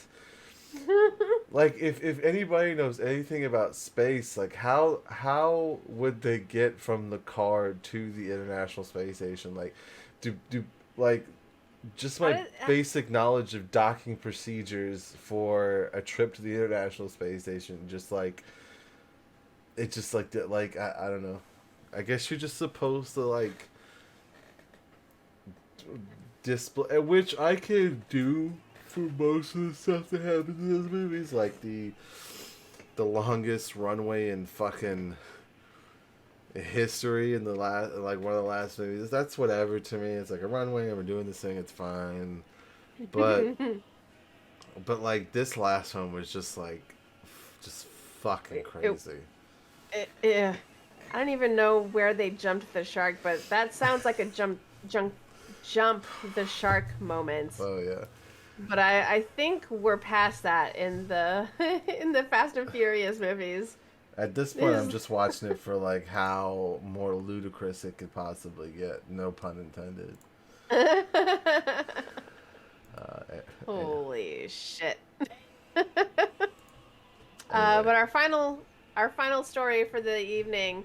Like, if anybody knows anything about space, like, how would they get from the car to the International Space Station? Like, do like, just my basic knowledge of docking procedures for a trip to the International Space Station, just like, it just like that. Like, I don't know. I guess you're just supposed to like display, which I can do for most of the stuff that happens in those movies, like the longest runway in fucking history in the last, like, one of the last movies. That's whatever to me. It's like a runway and we're doing this thing. It's fine, but like this last one was just like just fucking crazy. Yeah, I don't even know where they jumped the shark, but that sounds like a jump the shark moment. Oh yeah. But I think we're past that in the in the Fast and Furious movies. At this point, I'm just watching it for like how more ludicrous it could possibly get. No pun intended. Holy shit. But our final story for the evening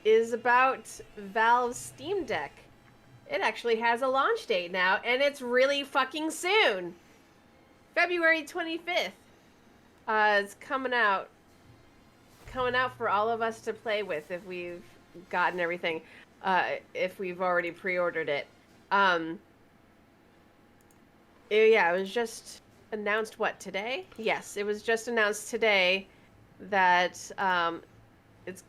is about Valve's Steam Deck. It actually has a launch date now, and it's really fucking soon. February 25th. It's coming out for all of us to play with if we've gotten everything. If we've already pre-ordered it. It was just announced, today? Yes, it was just announced today that it's...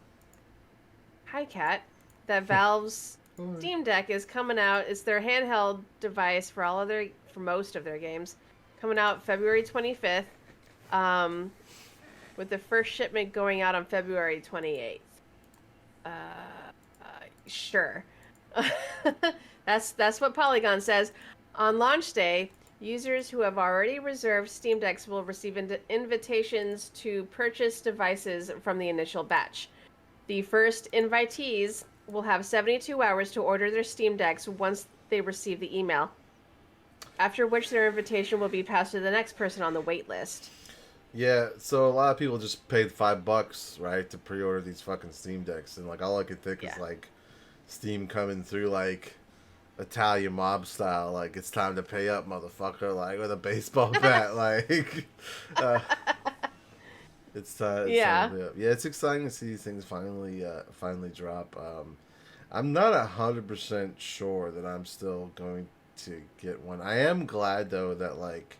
Hi, Kat. That Valve's Steam Deck is coming out. It's their handheld device for most of their games. Coming out February 25th. With the first shipment going out on February 28th. Sure. That's what Polygon says. On launch day, users who have already reserved Steam Decks will receive invitations to purchase devices from the initial batch. The first invitees will have 72 hours to order their Steam Decks once they receive the email, after which their invitation will be passed to the next person on the wait list. Yeah, so a lot of people just paid $5, right, to pre-order these fucking Steam Decks, and like all I could think is Yeah. like Steam coming through like Italian mob style, like it's time to pay up, motherfucker, like with a baseball bat, like uh, it's time to Yeah. pay up. Yeah, it's exciting to see these things finally drop. I'm not 100% sure that I'm still going to get one. I am glad though that like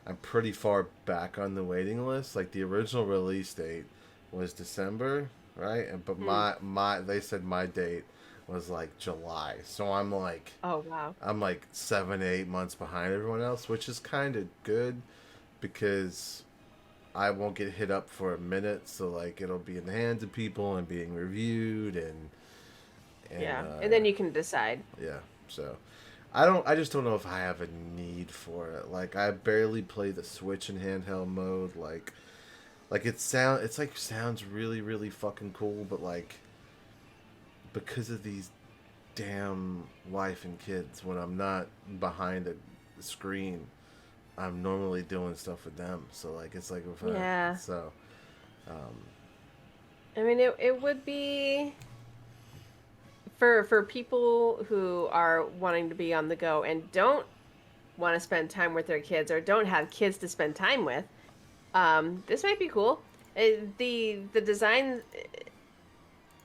I'm pretty far back on the waiting list. Like the original release date was December, right? And but Mm. my they said my date was like July. So Oh wow. I'm like 7 8 months behind everyone else, which is kind of good because I won't get hit up for a minute. So like it'll be in the hands of people and being reviewed and Yeah. And then you can decide. yeah. So I just don't know if I have a need for it. Like I barely play the Switch in handheld mode. Like it's like sounds really really fucking cool, but like because of these damn wife and kids, when I'm not behind a screen, I'm normally doing stuff with them. So like it's like if Yeah. so um I mean, it would be for people who are wanting to be on the go and don't want to spend time with their kids or don't have kids to spend time with. This might be cool. The design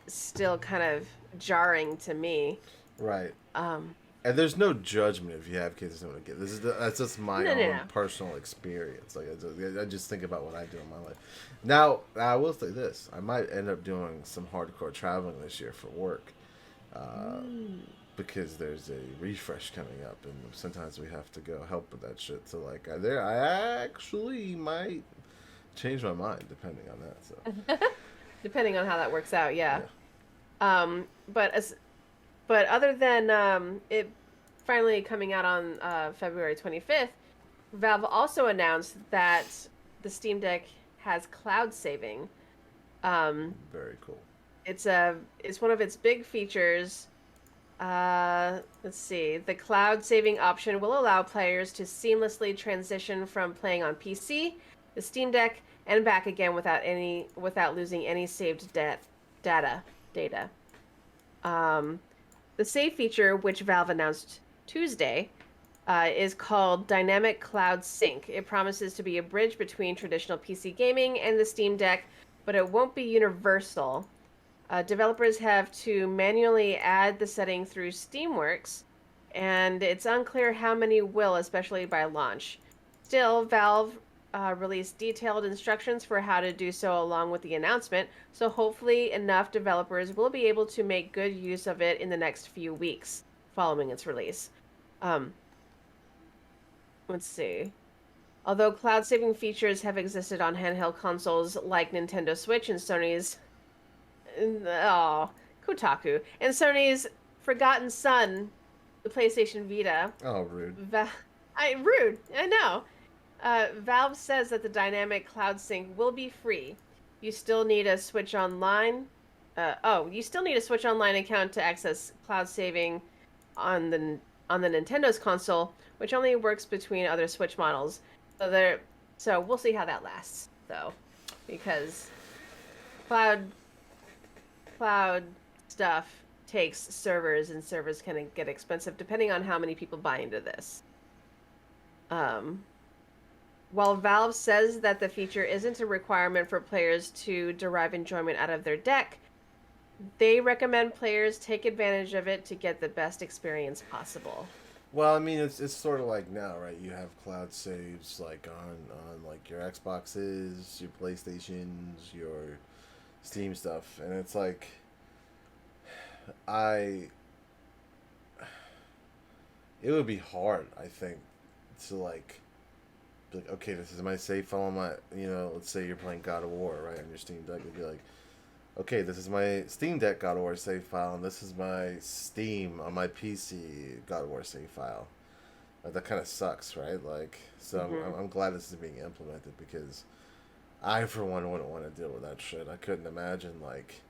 is still kind of jarring to me. right. Um, And there's no judgment if you have kids and don't get. That's just my no, no, own no. personal experience. Like I just think about what I do in my life. Now I will say this: I might end up doing some hardcore traveling this year for work, uh, Mm. because there's a refresh coming up, and sometimes we have to go help with that shit. So like I actually might change my mind depending on that. So Depending on how that works out, yeah. yeah, But other than it finally coming out on February 25th, Valve also announced that the Steam Deck has cloud saving. Um, very cool. it's one of its big features. Let's see. The cloud saving option will allow players to seamlessly transition from playing on PC, the Steam Deck, and back again without losing any saved data. Um, the save feature, which Valve announced Tuesday, is called Dynamic Cloud Sync. It promises to be a bridge between traditional PC gaming and the Steam Deck, but it won't be universal. Developers have to manually add the setting through Steamworks, and it's unclear how many will, especially by launch. Still, Valve released detailed instructions for how to do so along with the announcement, so hopefully enough developers will be able to make good use of it in the next few weeks following its release. Um, let's see. Although cloud saving features have existed on handheld consoles like Nintendo Switch and Sony's oh, Kotaku and Sony's forgotten son, the PlayStation Vita. Oh, rude. Rude. I know. Valve says that the dynamic cloud sync will be free. You still need a Switch Online. You still need a Switch Online account to access cloud saving on the Nintendo's console, which only works between other Switch models. So we'll see how that lasts, though, because cloud stuff takes servers, and servers can get expensive depending on how many people buy into this. While Valve says that the feature isn't a requirement for players to derive enjoyment out of their deck, they recommend players take advantage of it to get the best experience possible. Well, I mean, it's sort of like now, right? You have cloud saves like on like your Xboxes, your PlayStations, your Steam stuff, and it's like I it would be hard, I think, to like be like, okay, this is my save file on my, let's say you're playing God of War, right, on your Steam Deck. You'd be like, okay, this is my Steam Deck God of War save file, and this is my Steam on my PC God of War save file. That kind of sucks, right? Like, so I'm glad this is being implemented because I, for one, wouldn't want to deal with that shit. I couldn't imagine, like,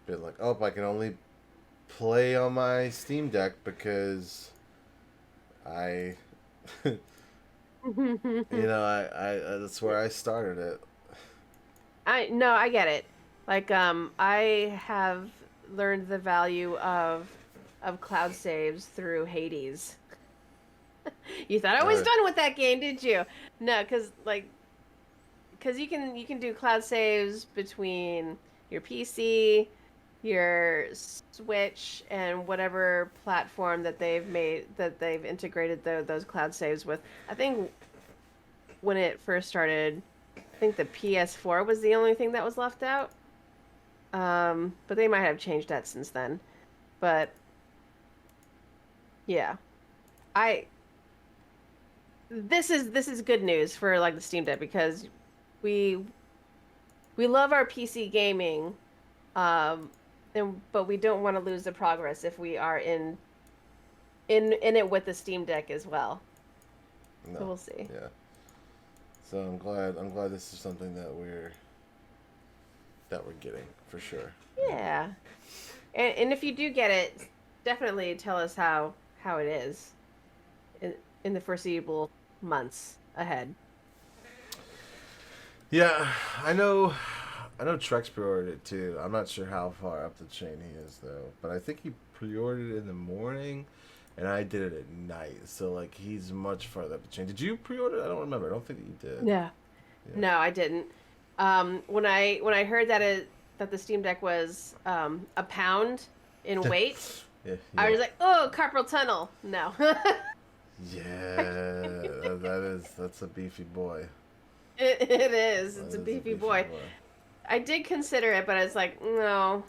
being like, oh, I can only play on my Steam Deck because I You know, I that's where I started it. I get it. Like I have learned the value of cloud saves through Hades. You thought I was Uh, done with that game, did you? No, cuz you can do cloud saves between your PC, your Switch, and whatever platform that they've integrated those cloud saves with. I think when it first started, I think the PS4 was the only thing that was left out. But they might have changed that since then. But yeah, I this is good news for like the Steam Deck because we we love our PC gaming, um, but we don't want to lose the progress if we are in it with the Steam Deck as well. So no, we'll see. yeah. So I'm glad this is something that we're getting for sure. Yeah, and if you do get it, definitely tell us how it is in the foreseeable months ahead. Yeah, I know. I know Trex pre-ordered it too. I'm not sure how far up the chain he is though, but I think he pre-ordered it in the morning, and I did it at night. So like he's much farther up the chain. Did you pre-order it? I don't remember. I don't think that you did. Yeah. Yeah. No, I didn't. When I heard that the Steam Deck was a pound in weight, Yeah. I Yeah. was like, oh, carpal tunnel. No. Yeah. That's a beefy boy. It is. That It's a is beefy boy. I did consider it, but I was like, no.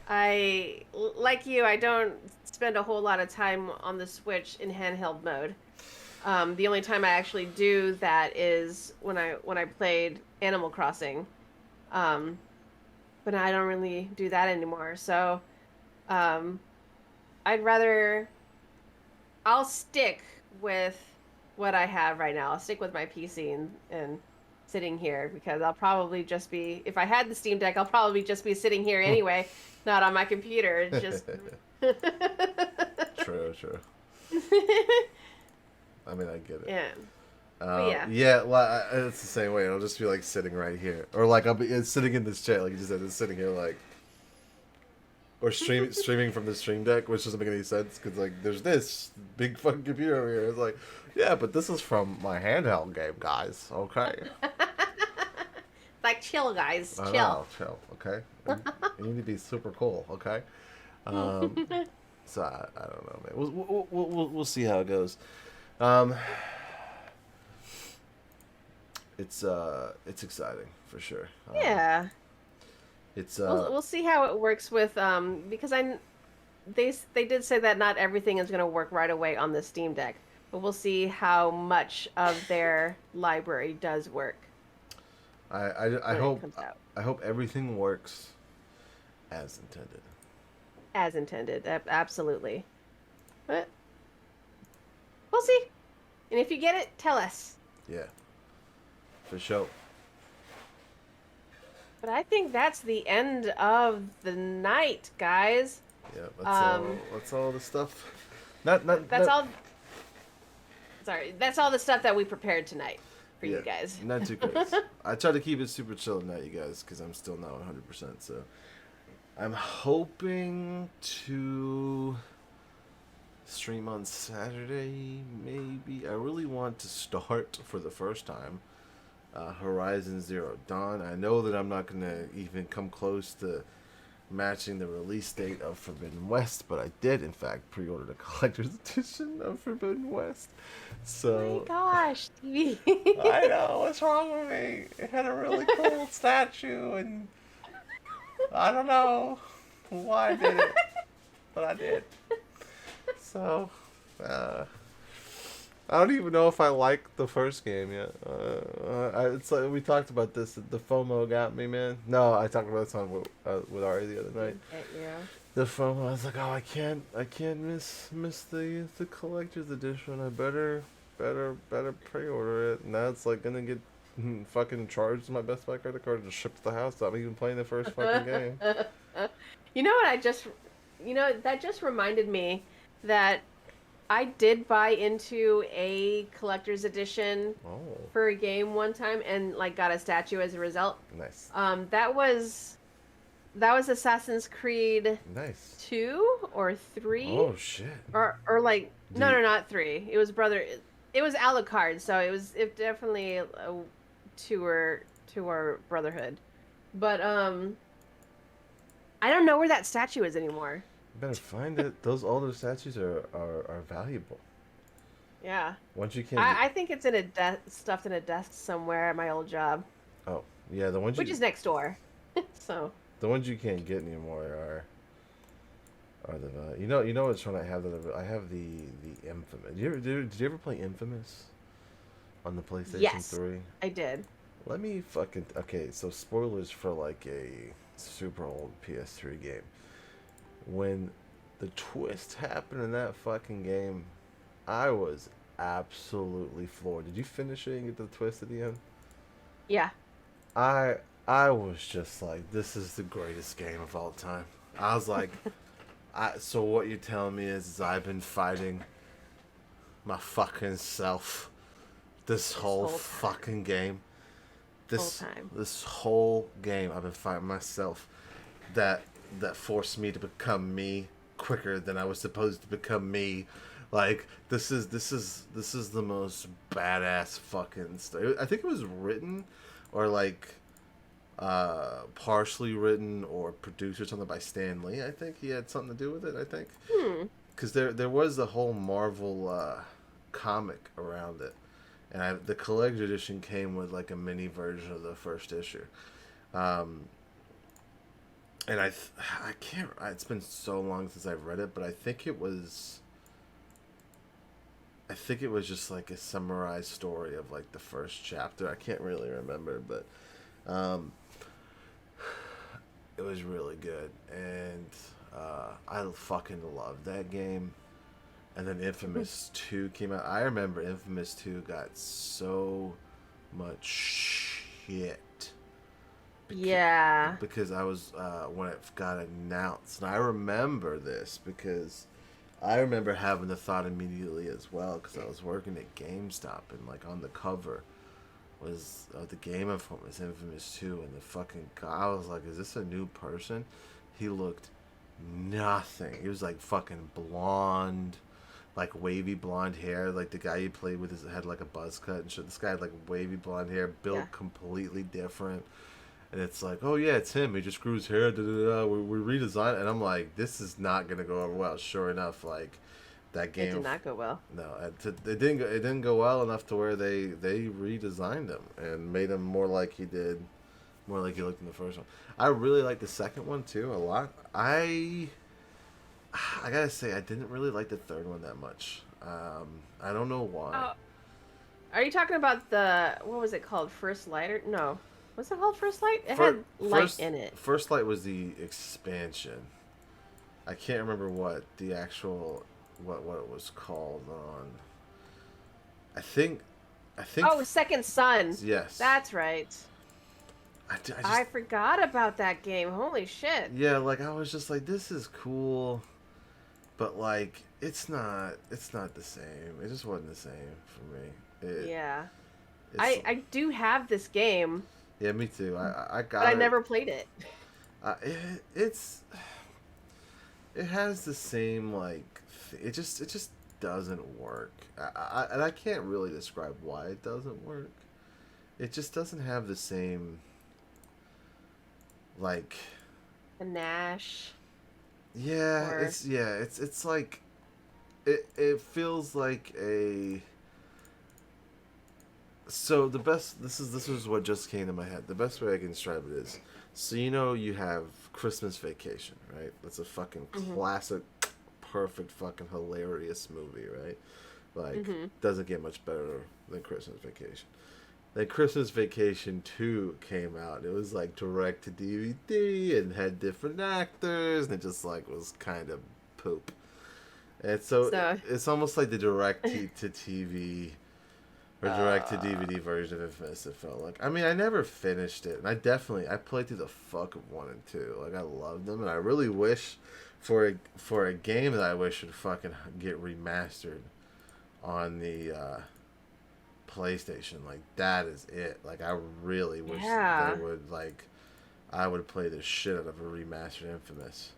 Like you, I don't spend a whole lot of time on the Switch in handheld mode. The only time I actually do that is when I played Animal Crossing. Um, but I don't really do that anymore. So, um, I'd rather I'll stick with what I have right now. I'll stick with my PC and sitting here because I'll probably just be if I had the Steam Deck, I'll probably just be sitting here anyway, not on my computer. It's just True. True. I mean, I get it. yeah. But yeah. Yeah, well, it's the same way. I'll just be like sitting right here, or like I'll be sitting in this chair, like you just said, it's sitting here, like, or streaming from the Stream Deck, which doesn't make any sense because like there's this big fucking computer over here. It's like, yeah, but this is from my handheld game, guys. Okay, Like chill, guys. I Chill. know, chill. Okay, you need to be super cool. Okay, um, so I don't know, man. We'll see how it goes. Um, it's exciting for sure. Yeah. It's We'll see how it works with because they did say that not everything is going to work right away on the Steam Deck, but we'll see how much of their library does work. I when it hope comes out. I hope everything works as intended. As intended, absolutely. But we'll see. And if you get it, tell us. Yeah, for sure. But I think that's the end of the night, guys. Yeah, Um, that's all the stuff. Not That's not, all. Sorry, that's all the stuff that we prepared tonight for yeah, you guys. Not too crazy. I try to keep it super chill tonight, you guys, because I'm still not 100%. So I'm hoping to stream on Saturday, maybe. I really want to start for the first time Horizon Zero Dawn. I know that I'm not going to even come close to matching the release date of Forbidden West, but I did, in fact, pre-order the collector's edition of Forbidden West. So, Oh my gosh, TV. I know, what's wrong with me? It had a really cool statue, and I don't know why I did it, but I did. So, I don't even know if I like the first game yet. It's like we talked about this. The FOMO got me, man. No, I talked about this on with Ari the other night. Yeah. The FOMO. I was like, oh, I can't miss the collector's edition. I better pre-order it. Now it's like gonna get fucking charged my Best Buy credit card and shipped to the house. I'm even playing the first fucking game. You know what? That just reminded me that I did buy into a collector's edition Oh, for a game one time and like got a statue as a result. nice. That was Assassin's Creed Nice. 2 or 3 Oh, shit. or like Do no, you- no, not 3. It was it was Alucard, so it definitely to our brotherhood. But I don't know where that statue is anymore. You better find it. Those older statues are valuable. Yeah. Once you can. I think it's in stuffed in a desk somewhere at my old job, Oh, yeah. which is next door. So the ones you can't get anymore are the you know which one I have I have the Infamous. Did you ever play Infamous on the PlayStation yes, 3? I did. Let me fucking okay. So spoilers for like a super old PS3 game. When the twist happened in that fucking game, I was absolutely floored. Did you finish it and get the twist at the end? Yeah. I was just like, this is the greatest game of all time. I was like, so what you're telling me is I've been fighting my fucking self this whole fucking game. This whole game I've been fighting myself that forced me to become me quicker than I was supposed to become me. Like this is the most badass fucking story. I think it was written or like partially written or produced or something by Stan Lee. I think he had something to do with it. I think because there was the whole Marvel comic around it, and the collector's edition came with like a mini version of the first issue. And I can't. It's been so long since I've read it, but I think it was just like a summarized story of like the first chapter. I can't really remember, but it was really good, and I fucking loved that game. And then Infamous 2 came out. I remember Infamous 2 got so much shit. Because I was when it got announced, and I remember this because I remember having the thought immediately as well because I was working at GameStop and like on the cover was the Game Informer's Infamous 2 and the fucking guy. I was like, is this a new person? He looked nothing. He was like fucking blonde, like wavy blonde hair. Like the guy you played with had like a buzz cut and shit. This guy had like wavy blonde hair, built completely different. And it's like, oh yeah, it's him. He just grew his hair. We redesigned it. And I'm like, this is not gonna go over well. Sure enough, like that game. It did not go well. No, it didn't go well enough to where they redesigned him and made him more like he looked in the first one. I really like the second one too a lot. I gotta say, I didn't really like the third one that much. I don't know why. Are you talking about what was it called? First Light? Or no? Was it called First Light? It had light in it. First Light was the expansion. I can't remember what the actual what it was called on. I think. Oh, Second Son. Yes. That's right. I forgot about that game. Holy shit. Yeah, like I was just like, this is cool, but like it's not the same. It just wasn't the same for me. I do have this game. Yeah, me too. I got but I never played it. It has the same like it just doesn't work. And I can't really describe why it doesn't work. It just doesn't have the same like panache. Yeah, it's like it feels like a. So this is what just came to my head. The best way I can describe it is, so you have Christmas Vacation, right? That's a fucking classic, perfect, fucking hilarious movie, right? Like doesn't get much better than Christmas Vacation. Then Christmas Vacation 2 came out. It was like direct to DVD and had different actors, and it just like was kind of poop. And so it's almost like the direct to TV or direct to DVD version of Infamous. It felt like. I mean, I never finished it, and I played through the fuck of 1 and 2. Like, I loved them, and I really wish for a game that I wish would fucking get remastered on the PlayStation. Like, that is it. Like, I really wish they would, like, I would play the shit out of a remastered Infamous.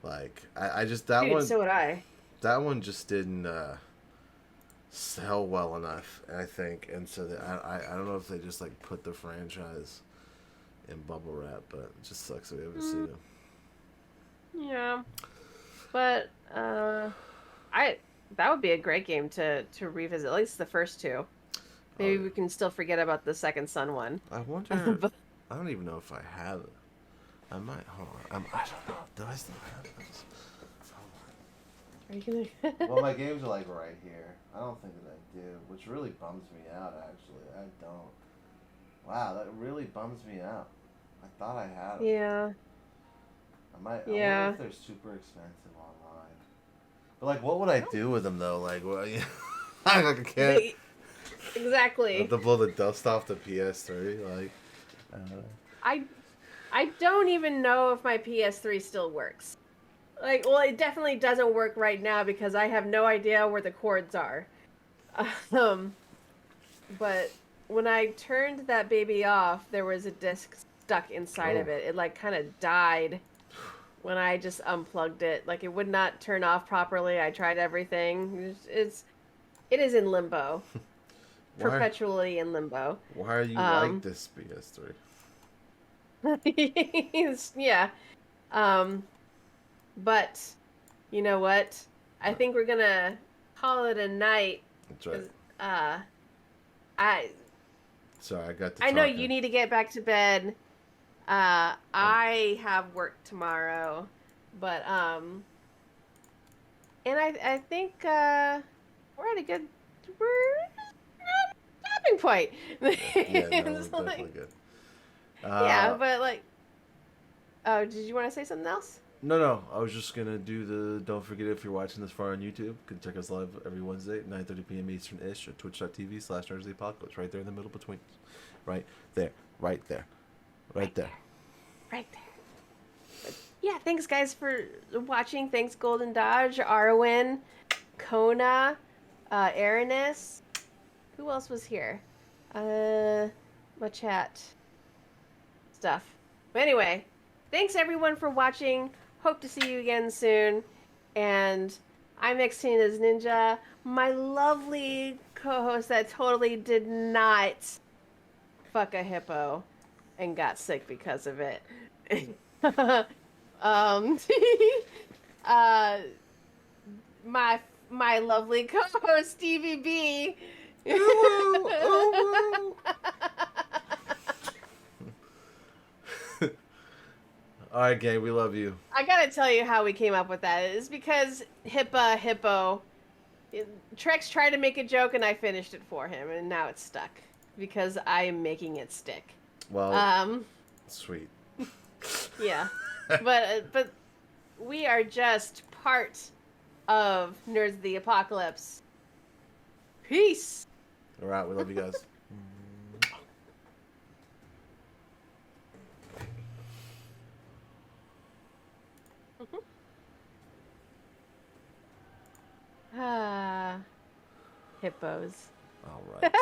Like, I just that Dude, one. so would I. That one just didn't sell well enough, I think, and so I don't know if they just like put the franchise in bubble wrap, but it just sucks that we haven't seen it. Yeah, but that would be a great game to revisit, at least the first 2. Maybe we can still forget about the Second Son one. I wonder. I don't even know if I have it. I might. Hold on. I don't know. Do I still have it? Are you gonna? Well, my games are like right here. I don't think that I do, which really bums me out. Actually, I don't. Wow, that really bums me out. I thought I had them. Yeah. I might. I wonder if they're super expensive online. But like, what would I do with them though? Like, well, yeah, I can't. Exactly. I have to blow the dust off the PS3. Like, I don't know. I don't even know if my PS3 still works. Like, well, it definitely doesn't work right now because I have no idea where the cords are. But when I turned that baby off, there was a disc stuck inside of it. It like kind of died when I just unplugged it. Like, it would not turn off properly. I tried everything. It is in limbo. Perpetually in limbo. Why are you like this PS3? Yeah. But you know what? I think we're gonna call it a night. That's right. Sorry, I got. I know you need to get back to bed. I have work tomorrow, but and I think we're at a good stopping point. Yeah, no, we're definitely good. Yeah, but like, oh, did you want to say something else? No. I was just gonna do the. Don't forget, if you're watching this far on YouTube, you can check us live every Wednesday at 9:30 p.m. Eastern-ish at twitch.tv/NerdsTheApocalypse. Right there in the middle between, right there. But yeah, thanks guys for watching. Thanks Golden Dodge, Arwen, Kona, Aranis. Who else was here? My chat stuff. But anyway, thanks everyone for watching. Hope to see you again soon. And I'm Xteen as Ninja, my lovely co-host that totally did not fuck a hippo and got sick because of it. My lovely co-host Stevie B. All right, gang, we love you. I gotta tell you how we came up with that. It's because hippo. Trex tried to make a joke and I finished it for him, and now it's stuck because I am making it stick. Well, sweet. Yeah, but we are just part of Nerds of the Apocalypse. Peace. All right, we love you guys. Hippos. All right.